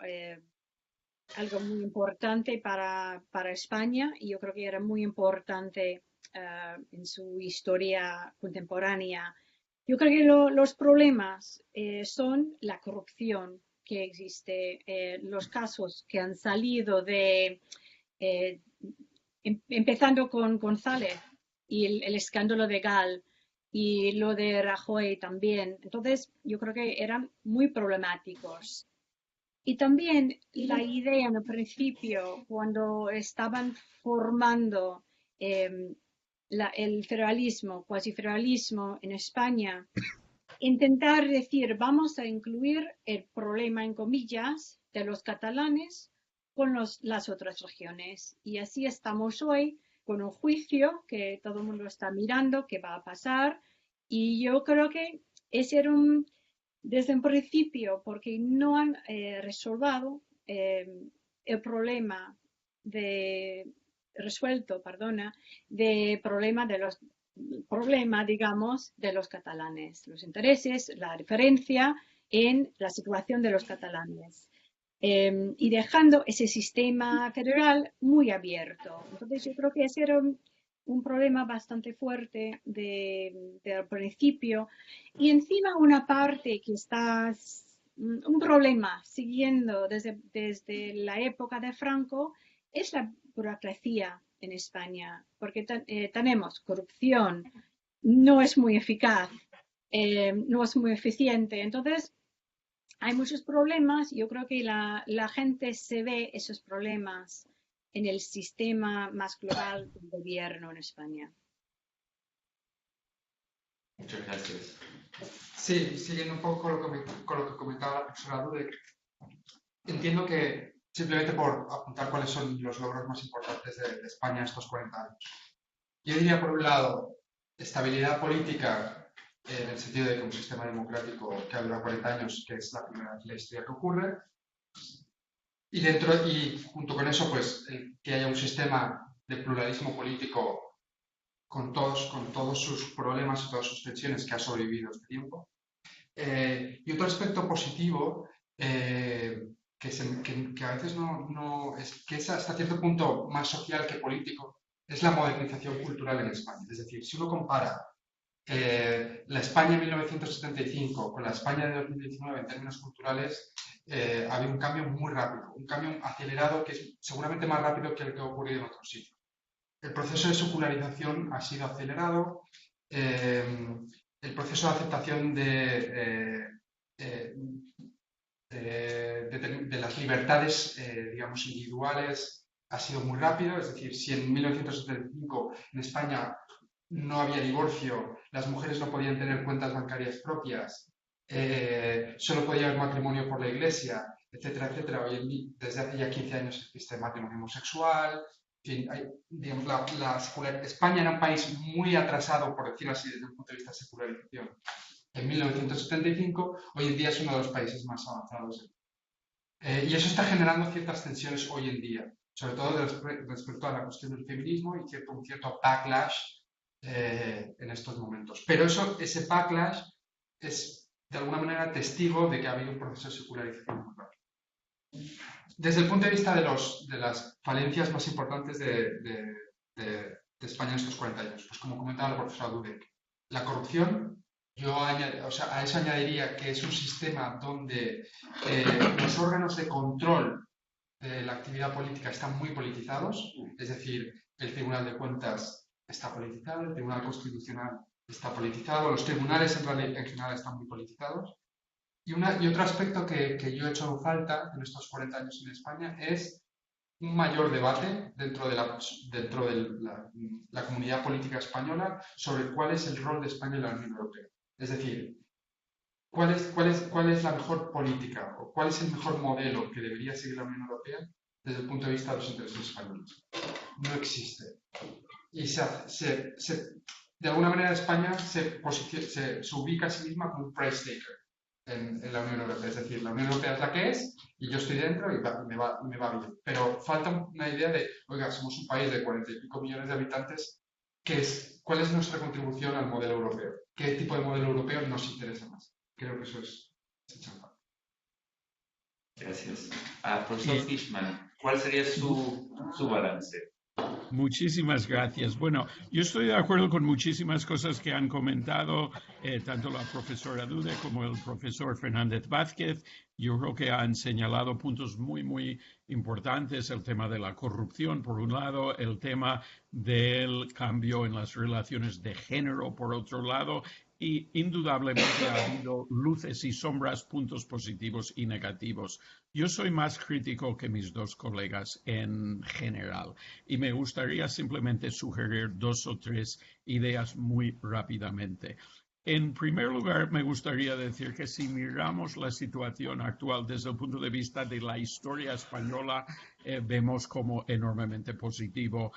D: algo muy importante para España y yo creo que era muy importante en su historia contemporánea. Yo creo que los problemas son la corrupción que existe, los casos que han salido de, empezando con González y el escándalo de Gal y lo de Rajoy también. Entonces, yo creo que eran muy problemáticos. Y también la idea en el principio, cuando estaban formando el federalismo, cuasi federalismo en España, intentar decir, vamos a incluir el problema, en comillas, de los catalanes con las otras regiones. Y así estamos hoy con un juicio que todo el mundo está mirando, qué va a pasar. Y yo creo que ese era desde el principio, porque no han resuelto el problema digamos, de los catalanes, los intereses, la diferencia en la situación de los catalanes. Y dejando ese sistema federal muy abierto. Entonces yo creo que ese era un problema bastante fuerte del principio. Y encima una parte que está, un problema siguiendo desde la época de Franco, es la burocracia en España, porque tenemos corrupción, no es muy eficaz, no es muy eficiente. Entonces, hay muchos problemas. Yo creo que la gente se ve esos problemas en el sistema más global del gobierno en España.
A: Muchas gracias.
B: Sí, siguiendo un poco con lo que comentaba la profesora Dudek, entiendo que simplemente por apuntar cuáles son los logros más importantes de España estos 40 años. Yo diría, por un lado, estabilidad política en el sentido de que un sistema democrático que ha durado 40 años, que es la primera vez en la historia que ocurre, y junto con eso, pues, que haya un sistema de pluralismo político con todos sus problemas y todas sus tensiones que ha sobrevivido este tiempo. Y otro aspecto positivo que a veces no es, que es hasta cierto punto más social que político, es la modernización cultural en España. Es decir, si uno compara la España de 1975 con la España de 2019 en términos culturales, ha habido un cambio muy rápido, un cambio acelerado que es seguramente más rápido que el que ha ocurrido en otros sitios. El proceso de secularización ha sido acelerado, el proceso de aceptación de las libertades, digamos, individuales ha sido muy rápido. Es decir, si en 1975 en España no había divorcio, las mujeres no podían tener cuentas bancarias propias, solo podía haber matrimonio por la iglesia, etcétera, etcétera. Hoy desde hace ya 15 años existe matrimonio homosexual. En fin, digamos, España era un país muy atrasado, por decirlo así, desde el punto de vista de secularización. En 1975, hoy en día es uno de los países más avanzados. Y eso está generando ciertas tensiones hoy en día, sobre todo respecto a la cuestión del feminismo y un cierto backlash en estos momentos. Pero ese backlash es de alguna manera testigo de que ha habido un proceso de secularización muy rápido. Desde el punto de vista de las falencias más importantes de España en estos 40 años, pues como comentaba la profesora Dudek, la corrupción, a eso añadiría que es un sistema donde los órganos de control de la actividad política están muy politizados, es decir, el Tribunal de Cuentas está politizado, el Tribunal Constitucional está politizado, los tribunales en general están muy politizados. Y otro aspecto que yo he hecho en falta en estos 40 años en España es un mayor debate dentro de la comunidad política española sobre cuál es el rol de España en la Unión Europea. Es decir, cuál es la mejor política o cuál es el mejor modelo que debería seguir la Unión Europea desde el punto de vista de los intereses españoles. No existe. Y de alguna manera España se ubica a sí misma como un price taker en la Unión Europea. Es decir, la Unión Europea es la que es y yo estoy dentro y me va bien. Pero falta una idea de, oiga, somos un país de 40 y pico millones de habitantes, ¿cuál es nuestra contribución al modelo europeo? ¿Qué tipo de modelo europeo nos interesa más? Creo que eso es champán.
A: Gracias. Profesor Fishman, ¿cuál sería su balance?
C: Muchísimas gracias. Bueno, yo estoy de acuerdo con muchísimas cosas que han comentado tanto la profesora Dude como el profesor Fernández Vázquez. Yo creo que han señalado puntos muy, muy importantes. El tema de la corrupción, por un lado, el tema del cambio en las relaciones de género, por otro lado, y indudablemente ha habido luces y sombras, puntos positivos y negativos. Yo soy más crítico que mis dos colegas en general y me gustaría simplemente sugerir 2 o 3 ideas muy rápidamente. En primer lugar, me gustaría decir que si miramos la situación actual desde el punto de vista de la historia española, vemos como enormemente positivo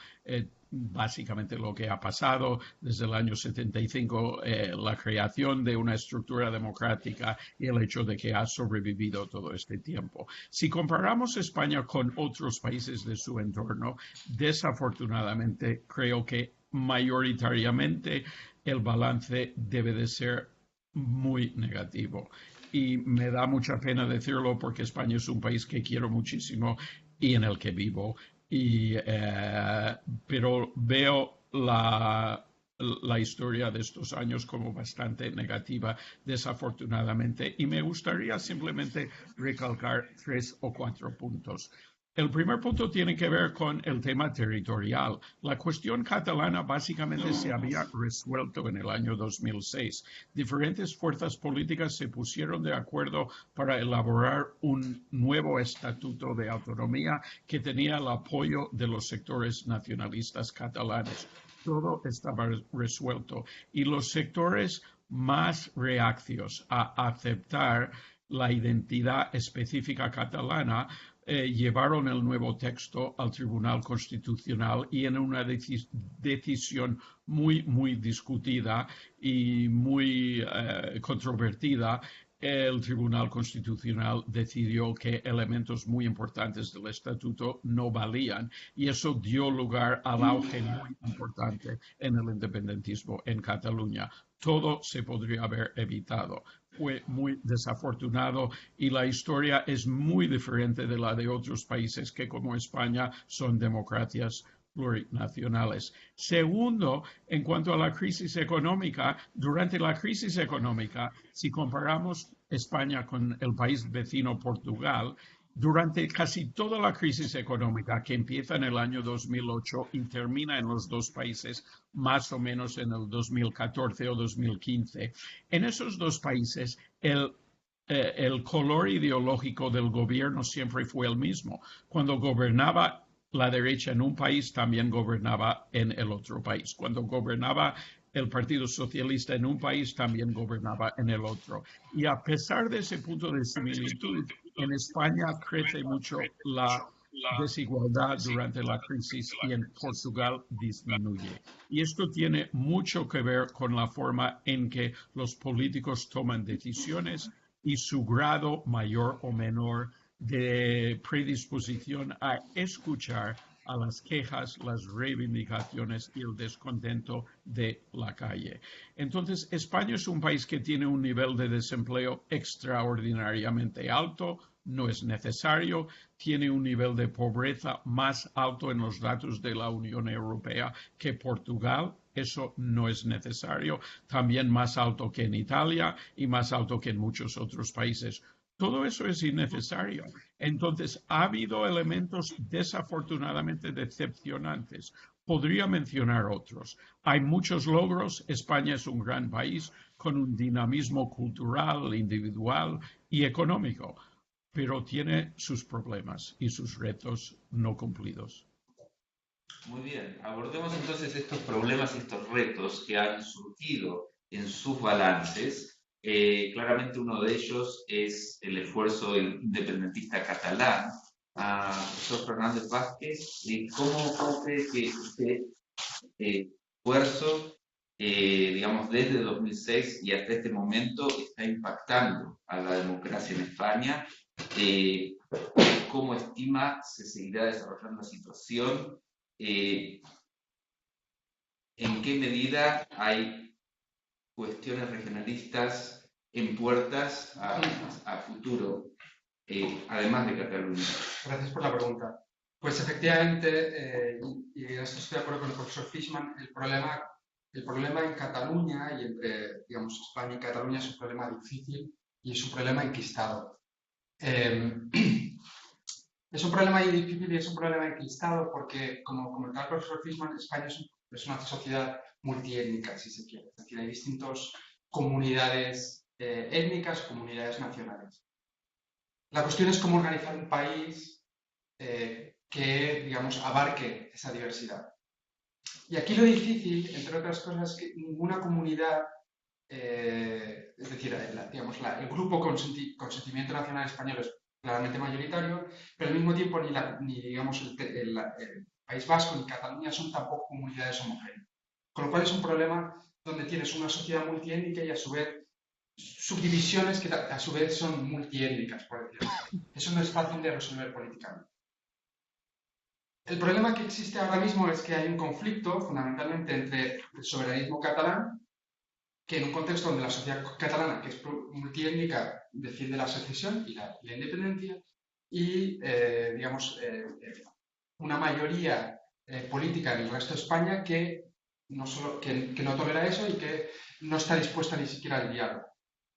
C: básicamente lo que ha pasado desde el año 75, la creación de una estructura democrática y el hecho de que ha sobrevivido todo este tiempo. Si comparamos España con otros países de su entorno, desafortunadamente creo que mayoritariamente el balance debe de ser muy negativo. Y me da mucha pena decirlo porque España es un país que quiero muchísimo y en el que vivo. Pero veo la historia de estos años como bastante negativa, desafortunadamente. Y me gustaría simplemente recalcar 3 o 4 puntos. El primer punto tiene que ver con el tema territorial. La cuestión catalana básicamente se había resuelto en el año 2006. Diferentes fuerzas políticas se pusieron de acuerdo para elaborar un nuevo estatuto de autonomía que tenía el apoyo de los sectores nacionalistas catalanes. Todo estaba resuelto y los sectores más reacios a aceptar la identidad específica catalana llevaron el nuevo texto al Tribunal Constitucional y en una decisión muy discutida y muy controvertida, el Tribunal Constitucional decidió que elementos muy importantes del Estatuto no valían y eso dio lugar al auge muy importante en el independentismo en Cataluña. Todo se podría haber evitado. Fue muy desafortunado y la historia es muy diferente de la de otros países que, como España, son democracias plurinacionales. Segundo, en cuanto a la crisis económica, durante la crisis económica, si comparamos España con el país vecino Portugal, durante casi toda la crisis económica que empieza en el año 2008 y termina en los dos países más o menos en el 2014 o 2015, en esos dos países el color ideológico del gobierno siempre fue el mismo. Cuando gobernaba la derecha en un país, también gobernaba en el otro país. Cuando gobernaba el Partido Socialista en un país, también gobernaba en el otro. Y a pesar de ese punto de similitud, en España crece mucho la desigualdad durante la crisis y en Portugal disminuye. Y esto tiene mucho que ver con la forma en que los políticos toman decisiones y su grado mayor o menor de predisposición a escuchar a las quejas, las reivindicaciones y el descontento de la calle. Entonces, España es un país que tiene un nivel de desempleo extraordinariamente alto, no es necesario, tiene un nivel de pobreza más alto en los datos de la Unión Europea que Portugal. Eso no es necesario, también más alto que en Italia y más alto que en muchos otros países. Todo eso es innecesario. Entonces, ha habido elementos desafortunadamente decepcionantes. Podría mencionar otros. Hay muchos logros. España es un gran país con un dinamismo cultural, individual y económico, pero tiene sus problemas y sus retos no cumplidos.
A: Muy bien, abordemos entonces estos problemas y estos retos que han surgido en sus balances. Claramente uno de ellos es el esfuerzo independentista catalán. Profesor Fernández Vázquez, ¿cómo cree que este esfuerzo, digamos, desde 2006 y hasta este momento está impactando a la democracia en España? ¿Cómo estima se seguirá desarrollando la situación? ¿En qué medida hay cuestiones regionalistas en puertas a futuro, además de Cataluña?
B: Gracias por la pregunta. Pues efectivamente, y en esto estoy de acuerdo con el profesor Fishman, el problema en Cataluña y entre, digamos, España y Cataluña es un problema difícil y es un problema enquistado. Es un problema difícil y es un problema enquistado porque, como comentaba el profesor Fishman, España es una sociedad multiétnica, si se quiere. Es decir, hay distintas comunidades étnicas, comunidades nacionales. La cuestión es cómo organizar un país que, digamos, abarque esa diversidad. Y aquí lo difícil, entre otras cosas, es que ninguna comunidad, es decir, el grupo con sentimiento nacional español es claramente mayoritario, pero al mismo tiempo ni digamos, el País Vasco ni Cataluña son tampoco comunidades homogéneas. Con lo cual es un problema donde tienes una sociedad multiétnica y a su vez subdivisiones que a su vez son multiétnicas, por decirlo. Eso no es fácil de resolver políticamente. El problema que existe ahora mismo es que hay un conflicto fundamentalmente entre el soberanismo catalán, que en un contexto donde la sociedad catalana, que es multiétnica, defiende la secesión y la independencia, y, digamos, una mayoría política en el resto de España que no tolera eso y que no está dispuesta ni siquiera al diálogo.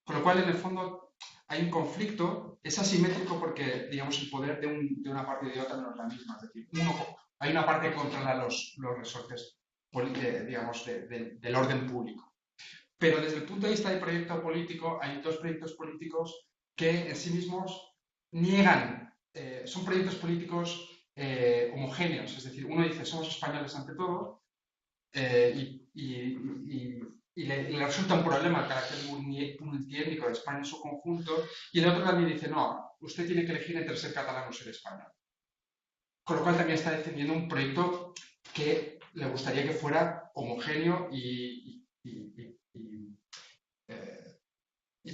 B: Con lo cual, en el fondo, hay un conflicto, es asimétrico porque, digamos, el poder de una parte y de otra no es la misma. Es decir, hay una parte que controla los resortes, digamos, del orden público. Pero desde el punto de vista del proyecto político, hay dos proyectos políticos que en sí mismos niegan, son proyectos políticos homogéneos. Es decir, uno dice, somos españoles ante todo, y le resulta un problema el carácter multiétnico de España en su conjunto, y el otro también dice, no, usted tiene que elegir entre ser catalán o ser español. Con lo cual también está defendiendo un proyecto que le gustaría que fuera homogéneo y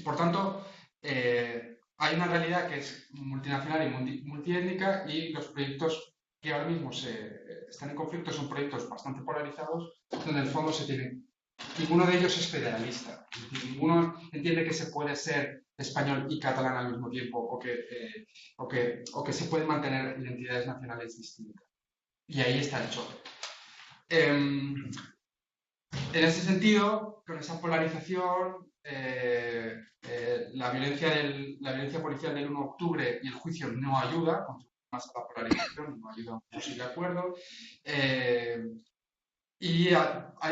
B: por tanto hay una realidad que es multinacional y multiétnica, y los proyectos que ahora mismo están en conflicto son proyectos bastante polarizados, donde en el fondo ninguno de ellos es federalista. Es decir, ninguno entiende que se puede ser español y catalán al mismo tiempo, o que se pueden mantener identidades nacionales distintas. Y ahí está el choque. En ese sentido, con esa polarización, la violencia policial del 1 de octubre y el juicio no ayuda, contribuye más a la polarización, no ayuda a un posible acuerdo. Y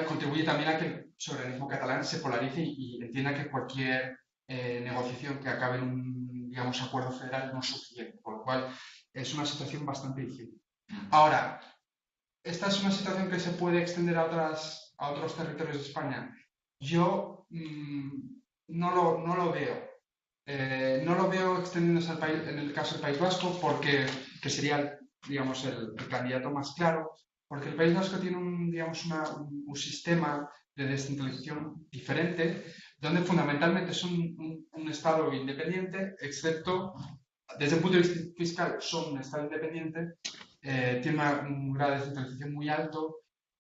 B: contribuye también a que el soberanismo catalán se polarice y entienda que cualquier negociación que acabe en un, digamos, acuerdo federal no es suficiente, por lo cual es una situación bastante difícil. Ahora, ¿esta es una situación que se puede extender a otros territorios de España? Yo no lo veo. No lo veo extendiéndose al país, en el caso del País Vasco, que sería, digamos, el candidato más claro, porque el País Vasco tiene un sistema de descentralización diferente, donde fundamentalmente es un Estado independiente, excepto desde el punto de vista fiscal son un Estado independiente, tiene un grado de descentralización muy alto.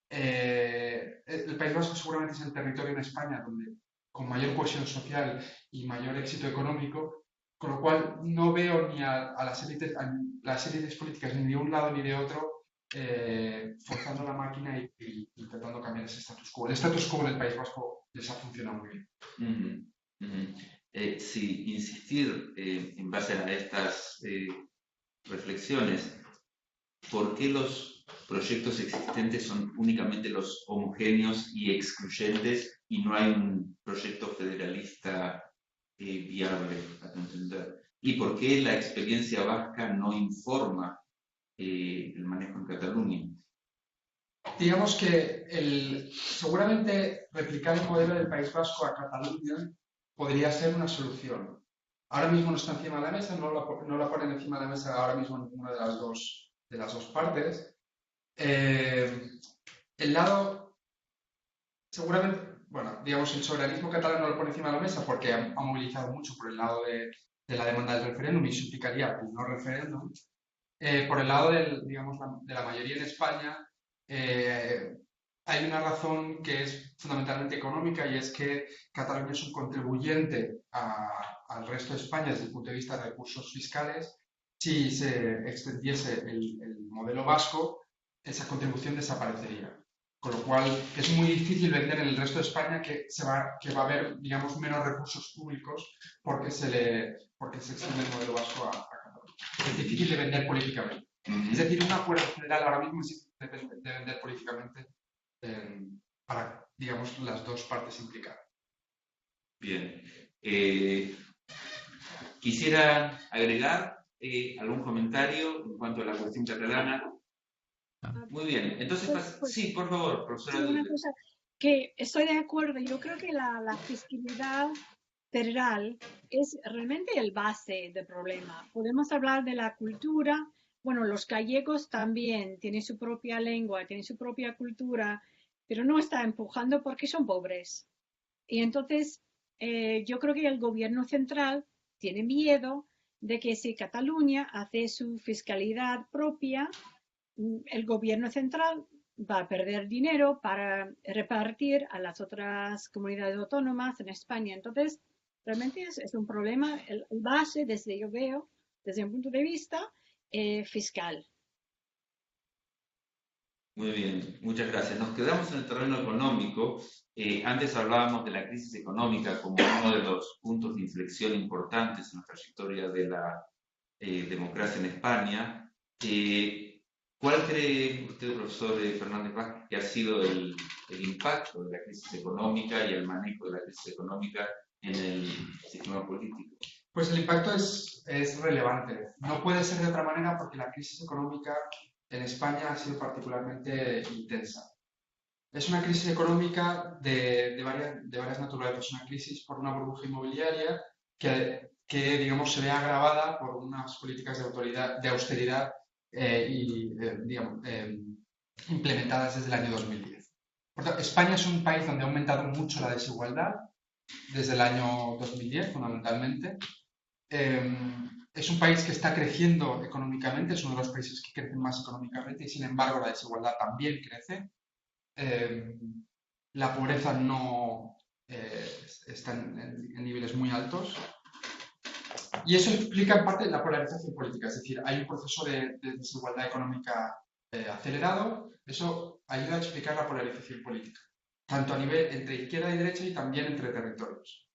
B: El País Vasco seguramente es el territorio en España donde con mayor cohesión social y mayor éxito económico, con lo cual no veo ni a las élites políticas ni de un lado ni de otro forzando la máquina y intentando cambiar ese status quo. El status quo en el País Vasco les ha funcionado muy bien.
A: Sí, insistir en base a estas reflexiones, ¿por qué los proyectos existentes son únicamente los homogéneos y excluyentes y no hay un proyecto federalista viable, a entender? ¿Y por qué la experiencia vasca no informa el manejo en Cataluña?
B: Digamos que seguramente replicar el modelo del País Vasco a Cataluña podría ser una solución. Ahora mismo no está encima de la mesa, no la ponen encima de la mesa ahora mismo ninguna de las dos partes. El lado, seguramente, bueno, digamos, el soberanismo catalán no lo pone encima de la mesa porque ha movilizado mucho por el lado de la demanda del referéndum y suplicaría el no referéndum. Por el lado de la mayoría en España, hay una razón que es fundamentalmente económica, y es que Cataluña es un contribuyente al resto de España desde el punto de vista de recursos fiscales. Si se extendiese el modelo vasco, esa contribución desaparecería. Con lo cual es muy difícil vender en el resto de España que va a haber, digamos, menos recursos públicos porque se extiende el modelo vasco a Cataluña. Es difícil de vender políticamente. Es decir, un acuerdo federal ahora mismo es difícil de vender políticamente para, digamos, las dos partes implicadas.
A: Bien. Quisiera agregar algún comentario en cuanto a la cuestión catalana. Muy bien. Entonces, sí, por favor, profesora.
D: Sí, una cosa que estoy de acuerdo. Yo creo que la fiscalidad federal es realmente el base del problema. Podemos hablar de la cultura. Bueno, los gallegos también tienen su propia lengua, tienen su propia cultura, pero no está empujando porque son pobres. Y entonces yo creo que el gobierno central tiene miedo de que si Cataluña hace su fiscalidad propia, el gobierno central va a perder dinero para repartir a las otras comunidades autónomas en España. Entonces, realmente es un problema, el base, yo veo, desde un punto de vista fiscal.
A: Muy bien, muchas gracias. Nos quedamos en el terreno económico. Antes hablábamos de la crisis económica como uno de los puntos de inflexión importantes en la trayectoria de la democracia en España. ¿Cuál cree usted, profesor Fernández Vázquez, que ha sido el impacto de la crisis económica y el manejo de la crisis económica en el sistema político?
B: Pues el impacto es relevante. No puede ser de otra manera porque la crisis económica en España ha sido particularmente intensa. Es una crisis económica de varias naturalezas. Es una crisis por una burbuja inmobiliaria que que, digamos, se ve agravada por unas políticas de austeridad implementadas desde el año 2010. Por tanto, España es un país donde ha aumentado mucho la desigualdad desde el año 2010, fundamentalmente. Es un país que está creciendo económicamente, es uno de los países que crecen más económicamente y, sin embargo, la desigualdad también crece. La pobreza no está en niveles muy altos. Y eso explica en parte la polarización política, es decir, hay un proceso de desigualdad económica acelerado. Eso ayuda a explicar la polarización política, tanto a nivel entre izquierda y derecha y también entre territorios.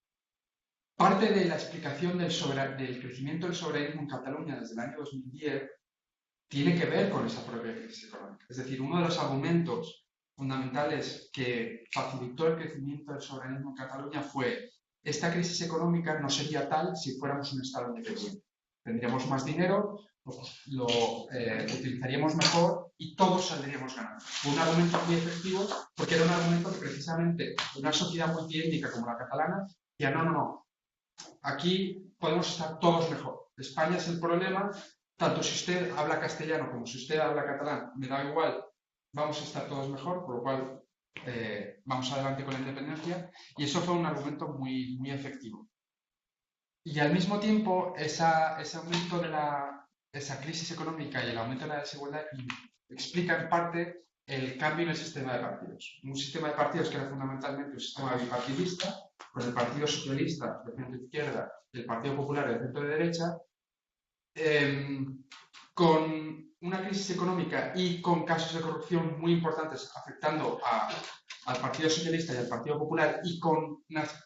B: Parte de la explicación del crecimiento del soberanismo en Cataluña desde el año 2010 tiene que ver con esa propia crisis económica. Es decir, uno de los argumentos fundamentales que facilitó el crecimiento del soberanismo en Cataluña fue: esta crisis económica no sería tal si fuéramos un Estado independiente. Tendríamos más dinero, lo utilizaríamos mejor y todos saldríamos ganando. Fue un argumento muy efectivo porque era un argumento que, precisamente, en una sociedad multiétnica como la catalana, decía: no, aquí podemos estar todos mejor. España es el problema, tanto si usted habla castellano como si usted habla catalán, me da igual, vamos a estar todos mejor, por lo cual vamos adelante con la independencia. Y eso fue un argumento muy, muy efectivo. Y al mismo tiempo, ese aumento de esa crisis económica y el aumento de la desigualdad explica en parte el cambio en el sistema de partidos. Un sistema de partidos que era fundamentalmente un sistema bipartidista, con el Partido Socialista de centro izquierda y el Partido Popular de centro derecha, con una crisis económica y con casos de corrupción muy importantes afectando al Partido Socialista y al Partido Popular, y con unas...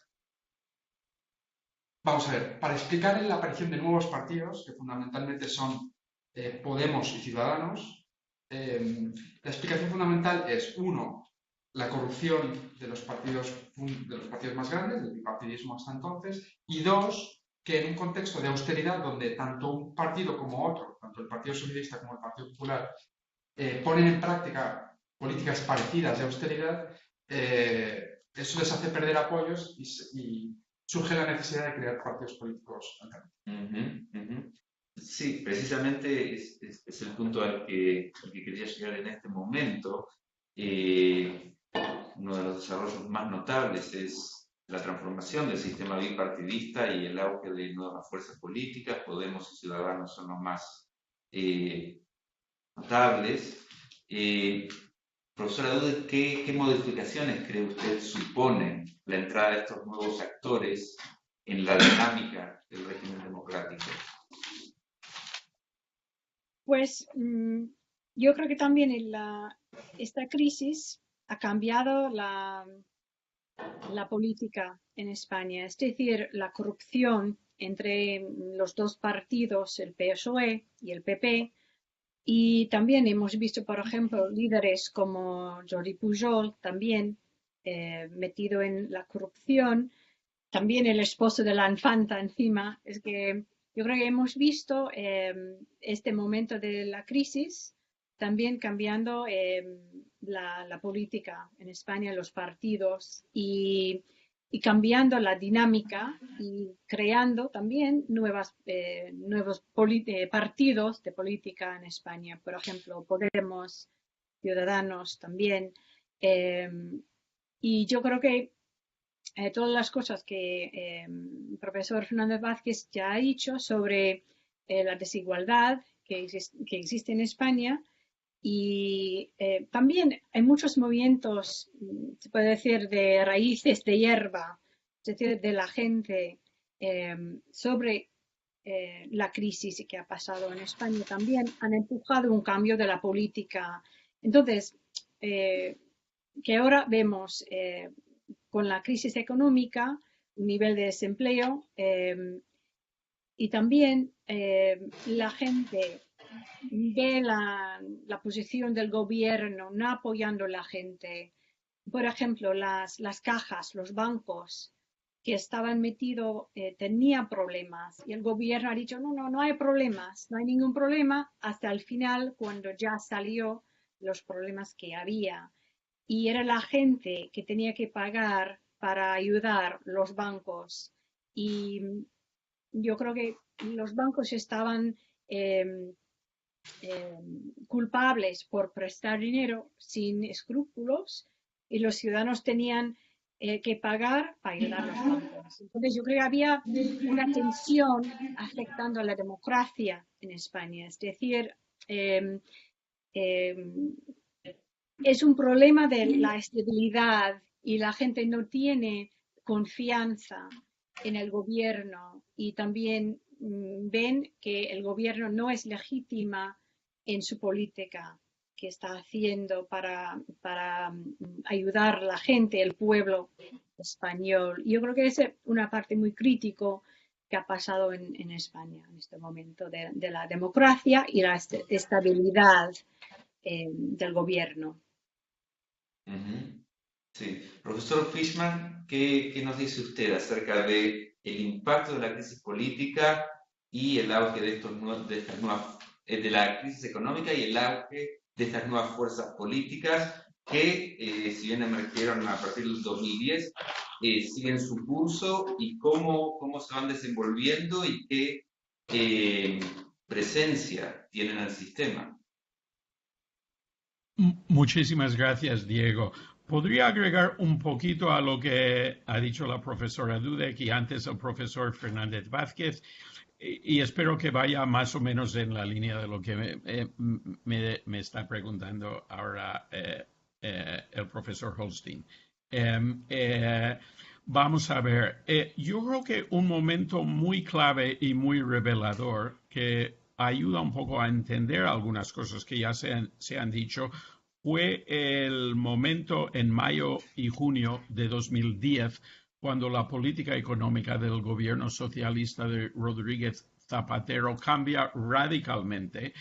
B: Vamos a ver, para explicar la aparición de nuevos partidos, que fundamentalmente son Podemos y Ciudadanos, la explicación fundamental es: uno, la corrupción de los partidos más grandes, del bipartidismo hasta entonces; y dos, que en un contexto de austeridad donde tanto un partido como otro, tanto el Partido Socialista como el Partido Popular, ponen en práctica políticas parecidas de austeridad, eso les hace perder apoyos y surge la necesidad de crear partidos políticos alternativos.
A: Sí, precisamente es el punto al que quería llegar en este momento. Uno de los desarrollos más notables es la transformación del sistema bipartidista y el auge de nuevas fuerzas políticas. Podemos y Ciudadanos son los más notables. Profesora Dudet, ¿qué modificaciones cree usted suponen la entrada de estos nuevos actores en la dinámica del régimen democrático?
D: Pues yo creo que también esta crisis ha cambiado la política en España. Es decir, la corrupción entre los dos partidos, el PSOE y el PP. Y también hemos visto, por ejemplo, líderes como Jordi Pujol también metido en la corrupción. También el esposo de la infanta encima. Es que yo creo que hemos visto este momento de la crisis también cambiando la política en España, los partidos, y cambiando la dinámica y creando también nuevos partidos de política en España. Por ejemplo, Podemos, Ciudadanos también. Y yo creo que todas las cosas que el profesor Fernández Vázquez ya ha dicho sobre la desigualdad que existe en España, y también hay muchos movimientos, se puede decir, de raíces de hierba, es decir, de la gente sobre la crisis que ha pasado en España, también han empujado un cambio de la política. Entonces, que ahora vemos con la crisis económica, un nivel de desempleo, y también la gente ve la posición del gobierno no apoyando a la gente. Por ejemplo, las cajas, los bancos que estaban metidos tenían problemas y el gobierno ha dicho no hay problemas, no hay ningún problema, hasta el final, cuando ya salió los problemas que había. Y era la gente que tenía que pagar para ayudar los bancos. Y yo creo que los bancos estaban culpables por prestar dinero sin escrúpulos y los ciudadanos tenían que pagar para ayudar a los bancos. Entonces yo creo que había una tensión afectando a la democracia en España. Es decir, es un problema de la estabilidad y la gente no tiene confianza en el gobierno y también ven que el gobierno no es legítima en su política que está haciendo para ayudar a la gente, el pueblo español. Yo creo que es una parte muy crítica que ha pasado en España en este momento de la democracia y la estabilidad del gobierno.
A: Sí. Profesor Fishman, ¿qué nos dice usted acerca del impacto de la crisis política y el auge de la crisis económica y el auge de estas nuevas fuerzas políticas que, si bien emergieron a partir del 2010, siguen su curso y cómo se van desenvolviendo y qué presencia tienen en el sistema?
C: Muchísimas gracias, Diego. Podría agregar un poquito a lo que ha dicho la profesora Dudek y antes el profesor Fernández Vázquez, y espero que vaya más o menos en la línea de lo que me está preguntando ahora el profesor Holstein. Vamos a ver, yo creo que un momento muy clave y muy revelador que ayuda un poco a entender algunas cosas que ya se han dicho fue el momento en mayo y junio de 2010 cuando la política económica del gobierno socialista de Rodríguez Zapatero cambia radicalmente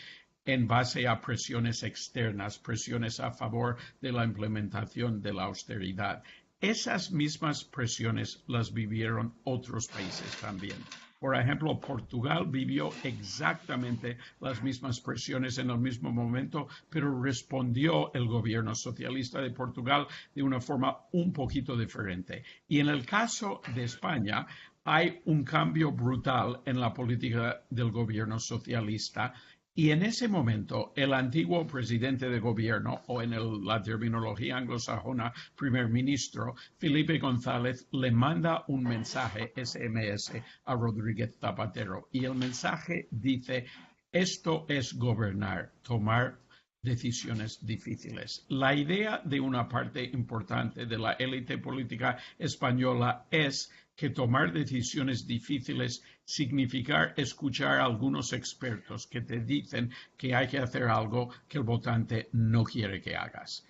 C: en base a presiones externas, presiones a favor de la implementación de la austeridad. Esas mismas presiones las vivieron otros países también. Por ejemplo, Portugal vivió exactamente las mismas presiones en el mismo momento, pero respondió el gobierno socialista de Portugal de una forma un poquito diferente. Y en el caso de España, hay un cambio brutal en la política del gobierno socialista. Y en ese momento, el antiguo presidente de gobierno, o en la terminología anglosajona, primer ministro, Felipe González, le manda un mensaje SMS a Rodríguez Zapatero. Y el mensaje dice, esto es gobernar, tomar decisiones difíciles. La idea de una parte importante de la élite política española es que tomar decisiones difíciles significa escuchar a algunos expertos que te dicen que hay que hacer algo que el votante no quiere que hagas.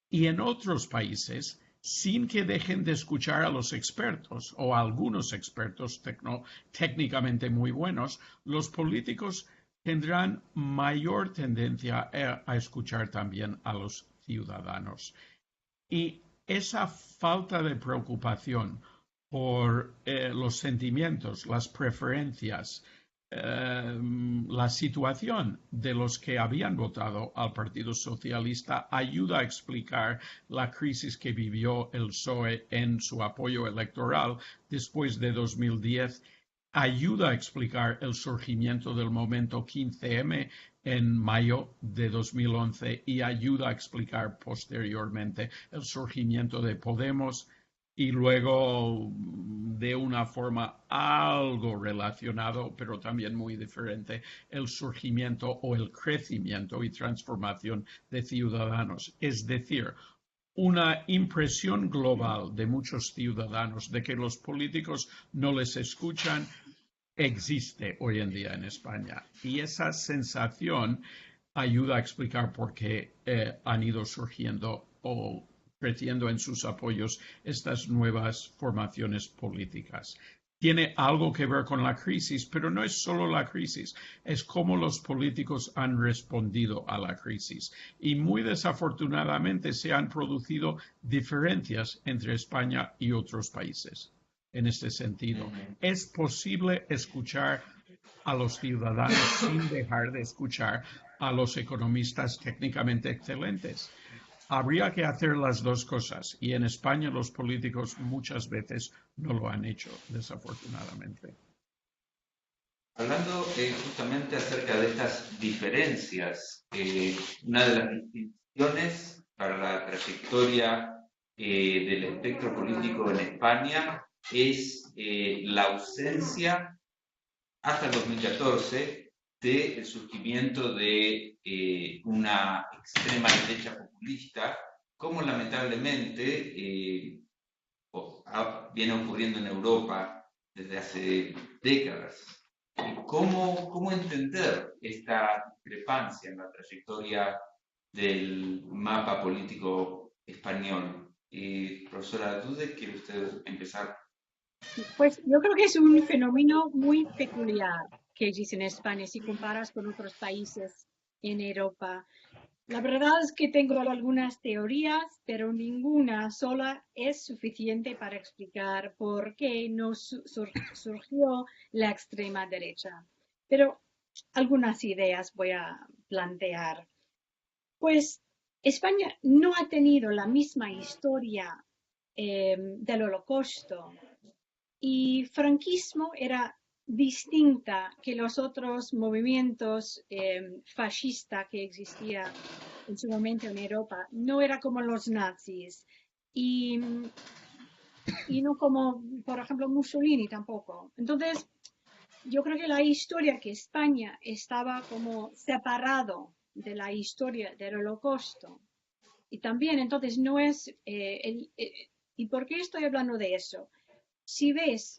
C: Y en otros países, sin que dejen de escuchar a los expertos o a algunos expertos técnicamente muy buenos, los políticos tendrán mayor tendencia a escuchar también a los ciudadanos. Y esa falta de preocupación por los sentimientos, las preferencias, la situación de los que habían votado al Partido Socialista ayuda a explicar la crisis que vivió el PSOE en su apoyo electoral después de 2010, ayuda a explicar el surgimiento del momento 15M en mayo de 2011 y ayuda a explicar posteriormente el surgimiento de Podemos y luego de una forma algo relacionado, pero también muy diferente, el surgimiento o el crecimiento y transformación de Ciudadanos. Es decir, una impresión global de muchos ciudadanos de que los políticos no les escuchan existe hoy en día en España. Y esa sensación ayuda a explicar por qué han ido surgiendo o creciendo en sus apoyos estas nuevas formaciones políticas. Tiene algo que ver con la crisis, pero no es solo la crisis, es cómo los políticos han respondido a la crisis. Y muy desafortunadamente se han producido diferencias entre España y otros países en este sentido. Es posible escuchar a los ciudadanos sin dejar de escuchar a los economistas técnicamente excelentes. Habría que hacer las dos cosas y en España los políticos muchas veces no lo han hecho, desafortunadamente.
A: Hablando justamente acerca de estas diferencias, una de las distinciones para la trayectoria del espectro político en España es la ausencia hasta el 2014 del surgimiento de una extrema derecha populista, como lamentablemente viene ocurriendo en Europa desde hace décadas. ¿Cómo entender esta discrepancia en la trayectoria del mapa político español? Profesora Dude, ¿quiere usted empezar?
D: Pues yo creo que es un fenómeno muy peculiar que existe en España si comparas con otros países en Europa. La verdad es que tengo algunas teorías, pero ninguna sola es suficiente para explicar por qué no surgió la extrema derecha. Pero algunas ideas voy a plantear. Pues España no ha tenido la misma historia del Holocausto y franquismo era distinta que los otros movimientos fascistas que existían en su momento en Europa. No era como los nazis y, y no como, por ejemplo, Mussolini tampoco. Entonces, yo creo que la historia que España estaba como separado de la historia del Holocausto. Y también, entonces, no es... ¿Y por qué estoy hablando de eso? Si ves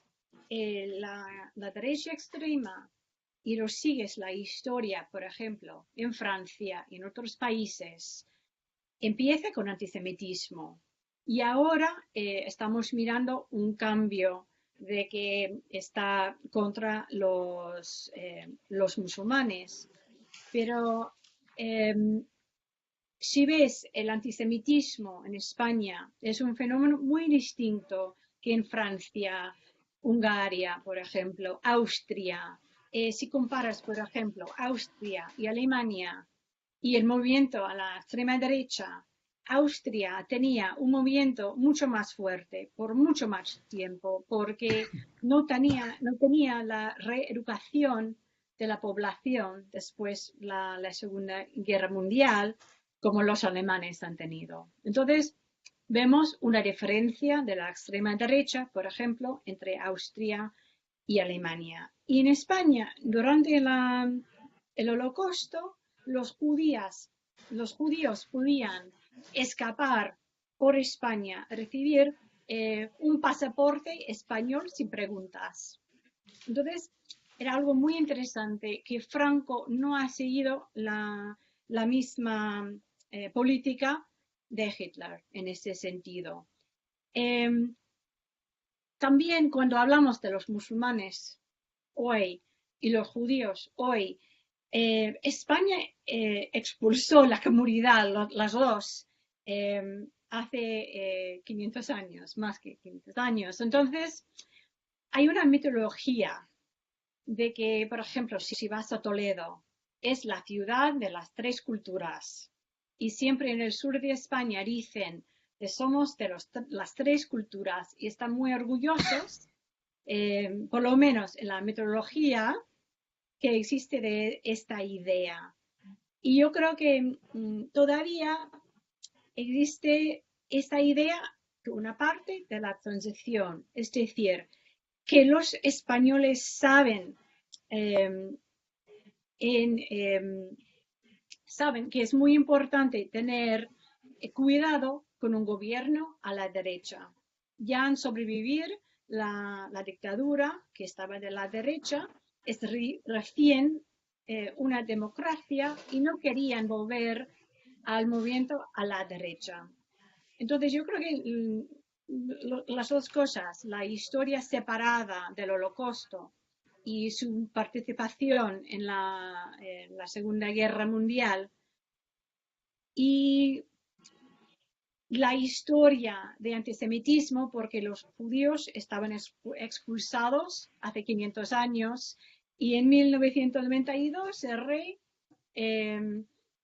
D: la derecha extrema y lo sigues la historia, por ejemplo, en Francia y en otros países, empieza con antisemitismo. Y ahora estamos mirando un cambio de que está contra los musulmanes. Pero si ves el antisemitismo en España, es un fenómeno muy distinto que en Francia, Hungría, por ejemplo, Austria. Si comparas, por ejemplo, Austria y Alemania y el movimiento a la extrema derecha, Austria tenía un movimiento mucho más fuerte por mucho más tiempo porque no tenía la reeducación de la población después de la Segunda Guerra Mundial como los alemanes han tenido. Entonces, vemos una diferencia de la extrema derecha, por ejemplo, entre Austria y Alemania. Y en España, durante el Holocausto, los judíos podían escapar por España, recibir un pasaporte español sin preguntas. Entonces, era algo muy interesante que Franco no ha seguido la misma política de Hitler en ese sentido. También cuando hablamos de los musulmanes hoy y los judíos hoy, España expulsó la comunidad, las dos, hace 500 años, más que 500 años. Entonces, hay una mitología de que, por ejemplo, si vas a Toledo, es la ciudad de las tres culturas. Y siempre en el sur de España dicen que somos de las tres culturas y están muy orgullosos, por lo menos en la mitología, que existe de esta idea. Y yo creo que todavía existe esta idea que una parte de la transición, es decir, que los españoles saben, saben que es muy importante tener cuidado con un gobierno a la derecha. Ya han sobrevivido la dictadura que estaba de la derecha, es recién una democracia y no querían volver al movimiento a la derecha. Entonces yo creo que las dos cosas, la historia separada del Holocausto y su participación en la Segunda Guerra Mundial y la historia de antisemitismo, porque los judíos estaban expulsados hace 500 años y en 1992 el rey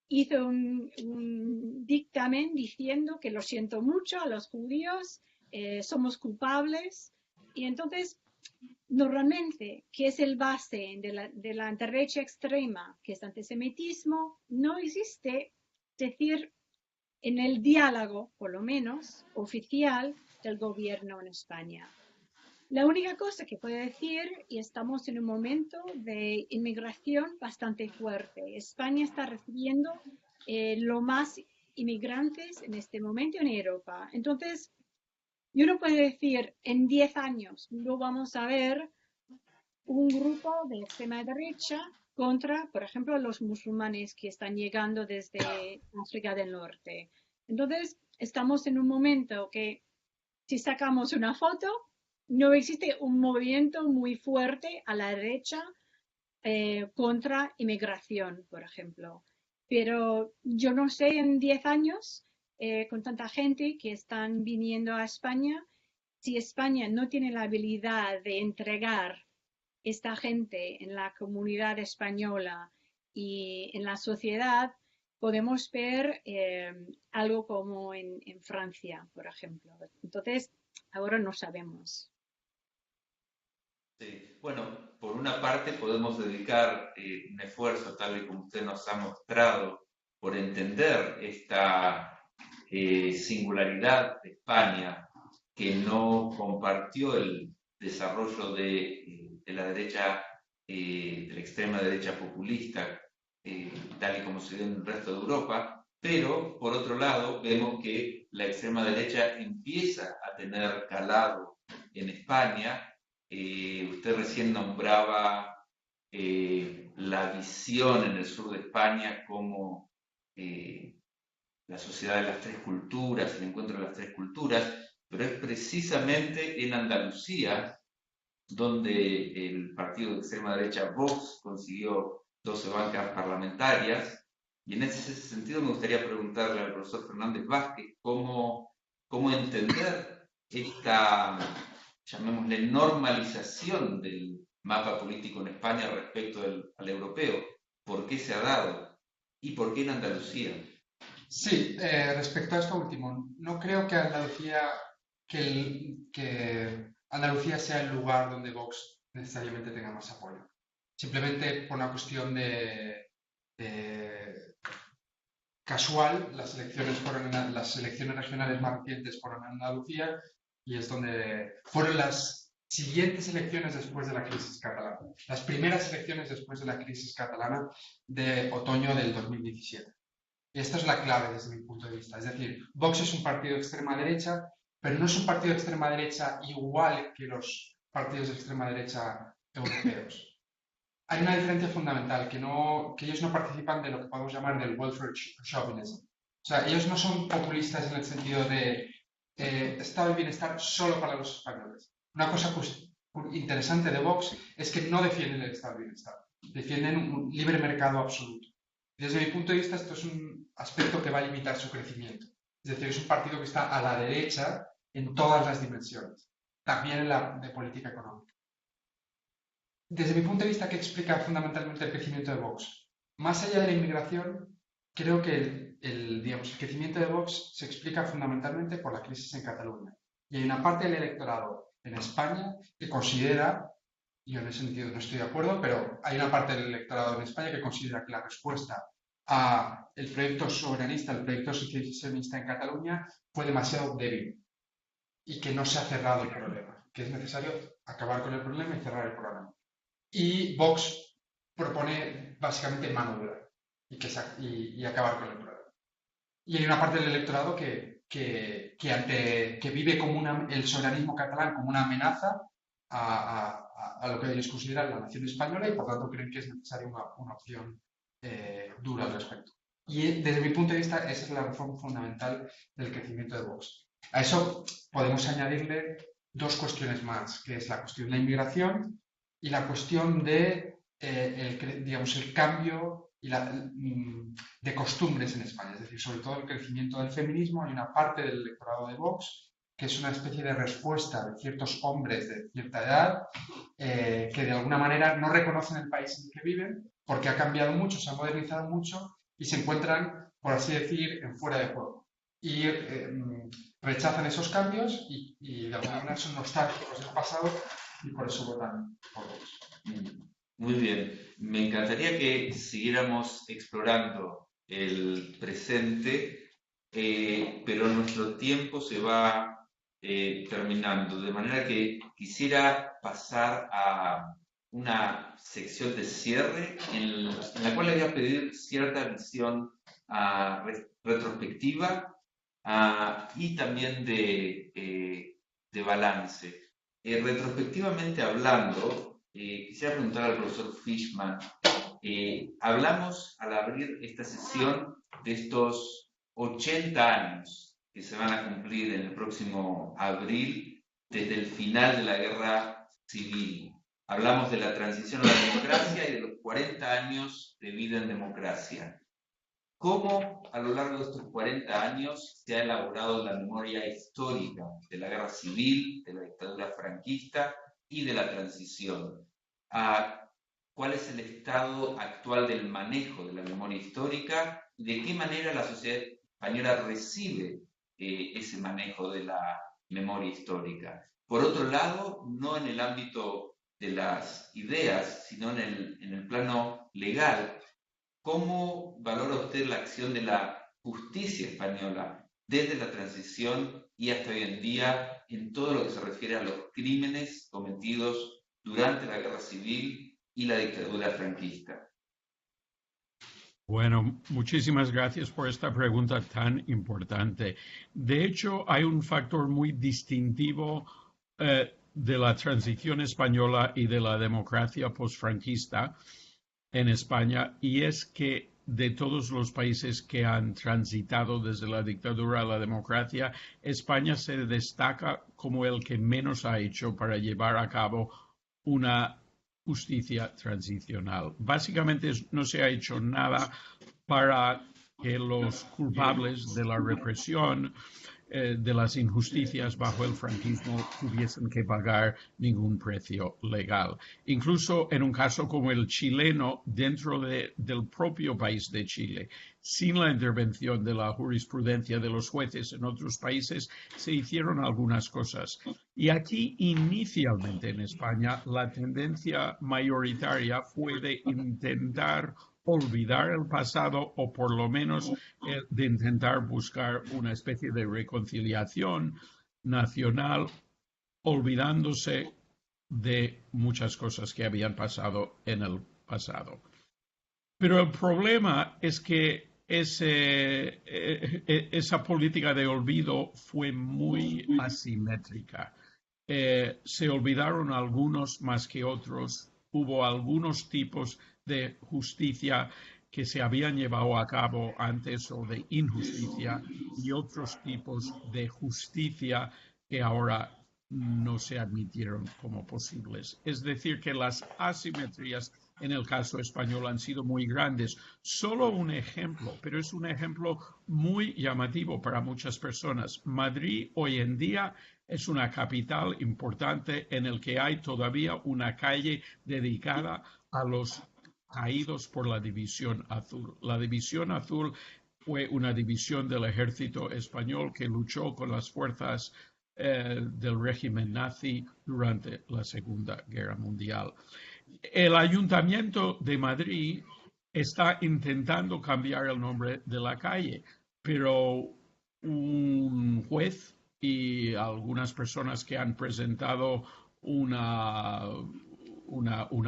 D: hizo un dictamen diciendo que lo siento mucho a los judíos, somos culpables. Y entonces normalmente, ¿qué es el base de la derecha extrema, que es antisemitismo? No existe, decir, en el diálogo, por lo menos, oficial del gobierno en España. La única cosa que puedo decir, y estamos en un momento de inmigración bastante fuerte. España está recibiendo lo más inmigrantes en este momento en Europa. Entonces, yo no puedo decir en 10 años no vamos a ver un grupo de extrema derecha contra, por ejemplo, los musulmanes que están llegando desde África del Norte. Entonces, estamos en un momento que si sacamos una foto, no existe un movimiento muy fuerte a la derecha contra inmigración, por ejemplo. Pero yo no sé en 10 años, con tanta gente que están viniendo a España, si España no tiene la habilidad de entregar esta gente en la comunidad española y en la sociedad, podemos ver algo como en Francia, por ejemplo. Entonces, ahora no sabemos.
A: Sí. Bueno, por una parte podemos dedicar un esfuerzo, tal y como usted nos ha mostrado, por entender esta singularidad de España, que no compartió el desarrollo de la derecha, de la extrema derecha populista, tal y como se dio en el resto de Europa, pero por otro lado vemos que la extrema derecha empieza a tener calado en España. Usted recién nombraba la visión en el sur de España como la sociedad de las tres culturas, el encuentro de las tres culturas, pero es precisamente en Andalucía donde el partido de extrema derecha Vox consiguió 12 bancas parlamentarias, y en ese sentido me gustaría preguntarle al profesor Fernández Vázquez cómo entender esta, llamémosle, normalización del mapa político en España respecto al europeo. ¿Por qué se ha dado? ¿Y por qué en Andalucía?
B: Sí, respecto a esto último, no creo que que Andalucía sea el lugar donde Vox necesariamente tenga más apoyo. Simplemente por una cuestión de casual, las elecciones regionales más recientes fueron en Andalucía y es donde fueron las siguientes elecciones después de la crisis catalana, las primeras elecciones después de la crisis catalana de otoño del 2017. Y esta es la clave desde mi punto de vista. Es decir, Vox es un partido de extrema derecha, pero no es un partido de extrema derecha igual que los partidos de extrema derecha europeos. Hay una diferencia fundamental, que ellos no participan de lo que podemos llamar del welfare chauvinism. O sea, ellos no son populistas en el sentido de estado de bienestar solo para los españoles. Una cosa interesante de Vox es que no defienden el estado de bienestar, defienden un libre mercado absoluto. Desde mi punto de vista, esto es un aspecto que va a limitar su crecimiento. Es decir, es un partido que está a la derecha en todas las dimensiones, también en la de política económica. Desde mi punto de vista, ¿qué explica fundamentalmente el crecimiento de Vox? Más allá de la inmigración, creo que el crecimiento de Vox se explica fundamentalmente por la crisis en Cataluña. Y hay una parte del electorado en España que considera, yo en ese sentido no estoy de acuerdo, pero hay una parte del electorado en España que considera que la respuesta a el proyecto soberanista, el proyecto secesionista en Cataluña fue demasiado débil y que no se ha cerrado el problema, que es necesario acabar con el problema y cerrar el problema. Y Vox propone básicamente mano dura y acabar con el problema. Y hay una parte del electorado que vive como el soberanismo catalán como una amenaza a lo que ellos consideran la nación española y por tanto creen que es necesaria una opción dura al respecto. Y desde mi punto de vista esa es la razón fundamental del crecimiento de Vox. A eso podemos añadirle dos cuestiones más, que es la cuestión de la inmigración y la cuestión de el cambio de costumbres en España, es decir, sobre todo el crecimiento del feminismo. Hay una parte del electorado de Vox que es una especie de respuesta de ciertos hombres de cierta edad que de alguna manera no reconocen el país en el que viven porque ha cambiado mucho, se ha modernizado mucho y se encuentran, por así decir, en fuera de juego. Y rechazan esos cambios y de alguna manera son nostálgicos del pasado y por eso votan por Vox.
A: Muy bien. Me encantaría que siguiéramos explorando el presente, pero nuestro tiempo se va terminando, de manera que quisiera pasar a una sección de cierre en la cual le voy a pedir cierta visión retrospectiva y también de balance. Retrospectivamente hablando, quisiera preguntar al profesor Fishman, hablamos al abrir esta sesión de estos 80 años que se van a cumplir en el próximo abril desde el final de la guerra civil. Hablamos de la transición a la democracia y de los 40 años de vida en democracia. ¿Cómo a lo largo de estos 40 años se ha elaborado la memoria histórica de la guerra civil, de la dictadura franquista y de la transición? ¿Cuál es el estado actual del manejo de la memoria histórica y de qué manera la sociedad española recibe ese manejo de la memoria histórica? Por otro lado, no en el ámbito de las ideas, sino en el plano legal, ¿cómo valora usted la acción de la justicia española desde la transición y hasta hoy en día en todo lo que se refiere a los crímenes cometidos durante la guerra civil y la dictadura franquista?
C: Bueno, muchísimas gracias por esta pregunta tan importante. De hecho, hay un factor muy distintivo de la transición española y de la democracia posfranquista en España, y es que de todos los países que han transitado desde la dictadura a la democracia, España se destaca como el que menos ha hecho para llevar a cabo una justicia transicional. Básicamente no se ha hecho nada para que los culpables de la represión, de las injusticias bajo el franquismo, tuviesen que pagar ningún precio legal. Incluso en un caso como el chileno, dentro del propio país de Chile, sin la intervención de la jurisprudencia de los jueces en otros países, se hicieron algunas cosas. Y aquí, inicialmente en España, la tendencia mayoritaria fue de intentar olvidar el pasado o por lo menos de intentar buscar una especie de reconciliación nacional, olvidándose de muchas cosas que habían pasado en el pasado. Pero el problema es que esa política de olvido fue muy asimétrica. Se olvidaron algunos más que otros. Hubo algunos tipos de justicia que se habían llevado a cabo antes o de injusticia y otros tipos de justicia que ahora no se admitieron como posibles. Es decir, que las asimetrías en el caso español han sido muy grandes. Solo un ejemplo, pero es un ejemplo muy llamativo para muchas personas. Madrid hoy en día es una capital importante en el que hay todavía una calle dedicada a los caídos por la División Azul. La División Azul fue una división del ejército español que luchó con las fuerzas del régimen nazi durante la Segunda Guerra Mundial. El Ayuntamiento de Madrid está intentando cambiar el nombre de la calle, pero un juez y algunas personas que han presentado una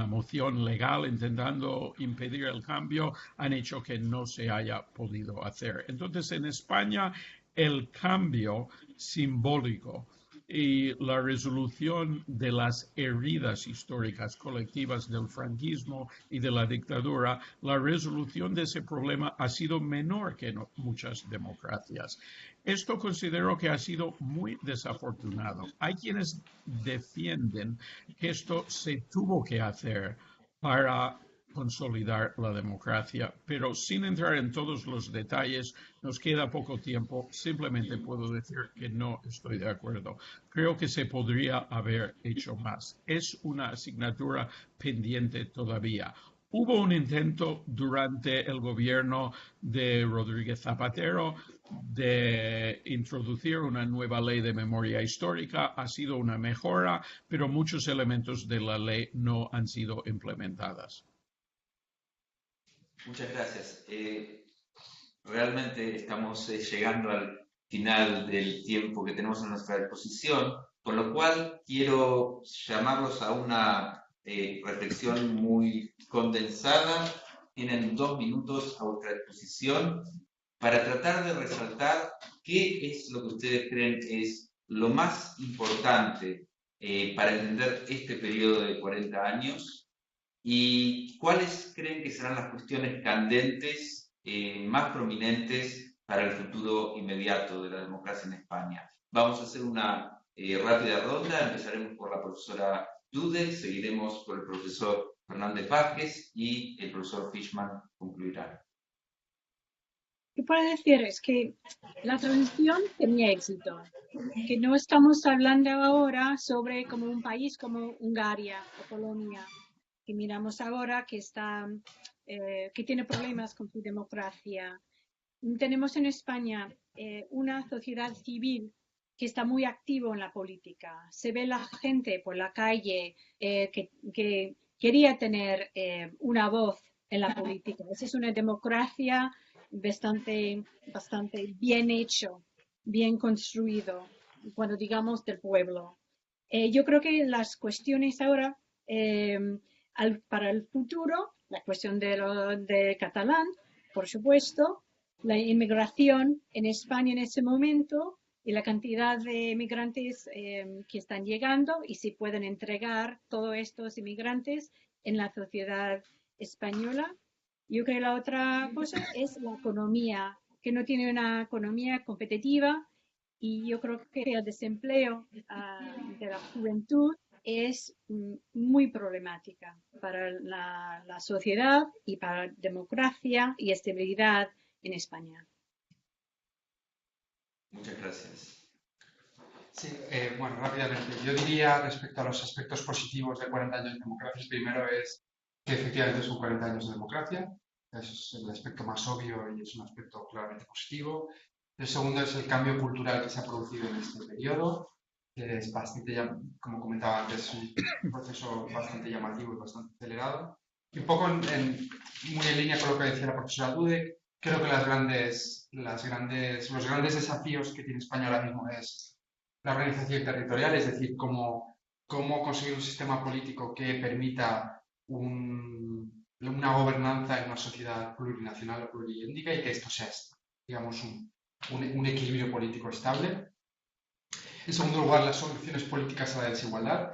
C: moción legal intentando impedir el cambio han hecho que no se haya podido hacer. Entonces, en España, el cambio simbólico y la resolución de las heridas históricas colectivas del franquismo y de la dictadura, la resolución de ese problema ha sido menor que en muchas democracias. Esto considero que ha sido muy desafortunado. Hay quienes defienden que esto se tuvo que hacer para consolidar la democracia, pero sin entrar en todos los detalles, nos queda poco tiempo, simplemente puedo decir que no estoy de acuerdo. Creo que se podría haber hecho más. Es una asignatura pendiente todavía. Hubo un intento durante el gobierno de Rodríguez Zapatero de introducir una nueva ley de memoria histórica. Ha sido una mejora, pero muchos elementos de la ley no han sido implementados.
A: Muchas gracias. Realmente estamos llegando al final del tiempo que tenemos a nuestra disposición, con lo cual quiero llamarlos a una reflexión muy condensada. Tienen 2 minutos a vuestra disposición para tratar de resaltar qué es lo que ustedes creen es lo más importante para entender este periodo de 40 años y cuáles creen que serán las cuestiones candentes más prominentes para el futuro inmediato de la democracia en España. Vamos a hacer una rápida ronda. Empezaremos por la profesora Dudek, seguiremos por el profesor Fernández Vázquez y el profesor Fishman concluirá.
D: Lo que puedo decir es que la transición tenía éxito, que no estamos hablando ahora sobre como un país como Hungría o Polonia, que miramos ahora que que tiene problemas con su democracia. Tenemos en España una sociedad civil que está muy activo en la política. Se ve la gente por la calle que quería tener una voz en la política. Esa es una democracia bastante bien hecho, bien construido, cuando digamos del pueblo. Yo creo que las cuestiones ahora para el futuro, la cuestión de catalán, por supuesto, la inmigración en España en ese momento y la cantidad de migrantes que están llegando y si pueden entregar todos estos inmigrantes en la sociedad española. Yo creo que la otra cosa es la economía, que no tiene una economía competitiva y yo creo que el desempleo de la juventud es muy problemática para la sociedad y para la democracia y estabilidad en España.
A: Muchas gracias.
B: Sí, bueno, rápidamente. Yo diría respecto a los aspectos positivos de 40 años de democracia, el primero es que efectivamente son 40 años de democracia. Eso es el aspecto más obvio y es un aspecto claramente positivo. El segundo es el cambio cultural que se ha producido en este periodo, que es bastante, como comentaba antes, un proceso bastante llamativo y bastante acelerado. Y un poco muy en línea con lo que decía la profesora Dudek, creo que los grandes desafíos que tiene España ahora mismo es la organización territorial, es decir, cómo conseguir un sistema político que permita una gobernanza en una sociedad plurinacional o pluriétnica y que esto sea, digamos, un equilibrio político estable. En segundo lugar, las soluciones políticas a la desigualdad.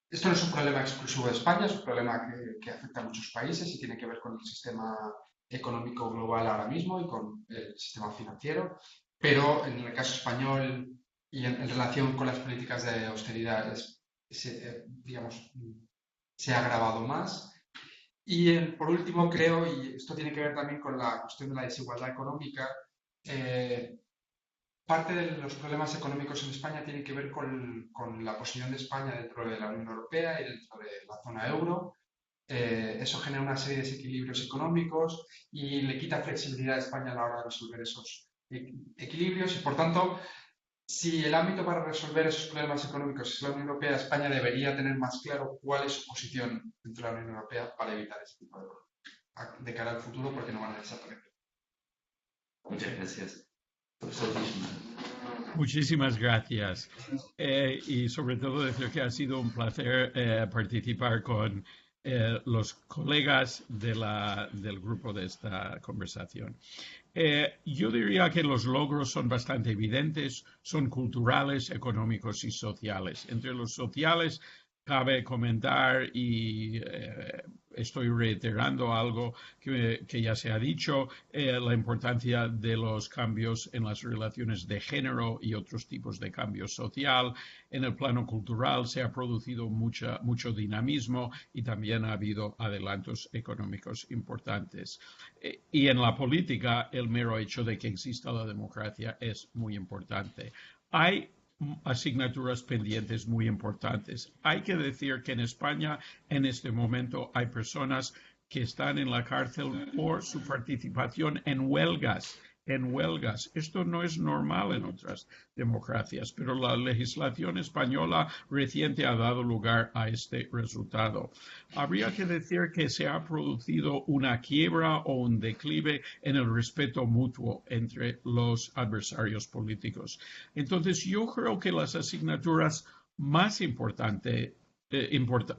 B: Esto no es un problema exclusivo de España, es un problema que afecta a muchos países y tiene que ver con el sistema económico global ahora mismo y con el sistema financiero, pero en el caso español y en relación con las políticas de austeridad, digamos, se ha agravado más. Y por último, creo, y esto tiene que ver también con la cuestión de la desigualdad económica, parte de los problemas económicos en España tienen que ver con la posición de España dentro de la Unión Europea y dentro de la zona euro. Eso genera una serie de desequilibrios económicos y le quita flexibilidad a España a la hora de resolver esos equilibrios. Y por tanto, si el ámbito para resolver esos problemas económicos es la Unión Europea, España debería tener más claro cuál es su posición dentro de la Unión Europea para evitar este tipo de problemas de cara al futuro, porque no van a desaparecer.
A: Muchas gracias. Profesor Fishman.
C: Muchísimas gracias. Y sobre todo decir que ha sido un placer participar con los colegas del grupo de esta conversación. Yo diría que los logros son bastante evidentes, son culturales, económicos y sociales. Entre los sociales cabe comentar y estoy reiterando algo que ya se ha dicho, la importancia de los cambios en las relaciones de género y otros tipos de cambio social. En el plano cultural se ha producido mucho dinamismo y también ha habido adelantos económicos importantes. Y en la política, el mero hecho de que exista la democracia es muy importante. Hay asignaturas pendientes muy importantes. Hay que decir que en España en este momento hay personas que están en la cárcel por su participación en huelgas. Esto no es normal en otras democracias, pero la legislación española reciente ha dado lugar a este resultado. Habría que decir que se ha producido una quiebra o un declive en el respeto mutuo entre los adversarios políticos. Entonces, yo creo que las asignaturas más importantes,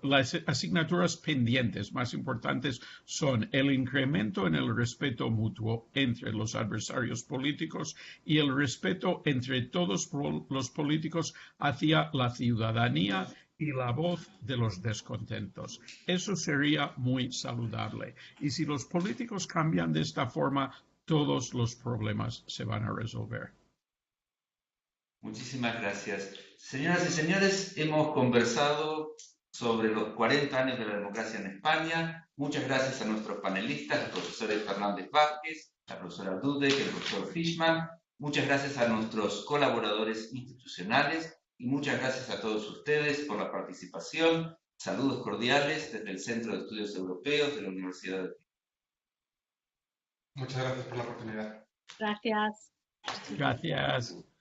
C: las asignaturas pendientes más importantes son el incremento en el respeto mutuo entre los adversarios políticos y el respeto entre todos los políticos hacia la ciudadanía y la voz de los descontentos. Eso sería muy saludable. Y si los políticos cambian de esta forma, todos los problemas se van a resolver.
A: Muchísimas gracias. Señoras y señores, hemos conversado sobre los 40 años de la democracia en España. Muchas gracias a nuestros panelistas, los profesores Fernández Vázquez, la profesora Dudek, el profesor Fishman. Muchas gracias a nuestros colaboradores institucionales y muchas gracias a todos ustedes por la participación. Saludos cordiales desde el Centro de Estudios Europeos de la Universidad de Chile.
B: Muchas gracias por la oportunidad.
D: Gracias.
C: Gracias.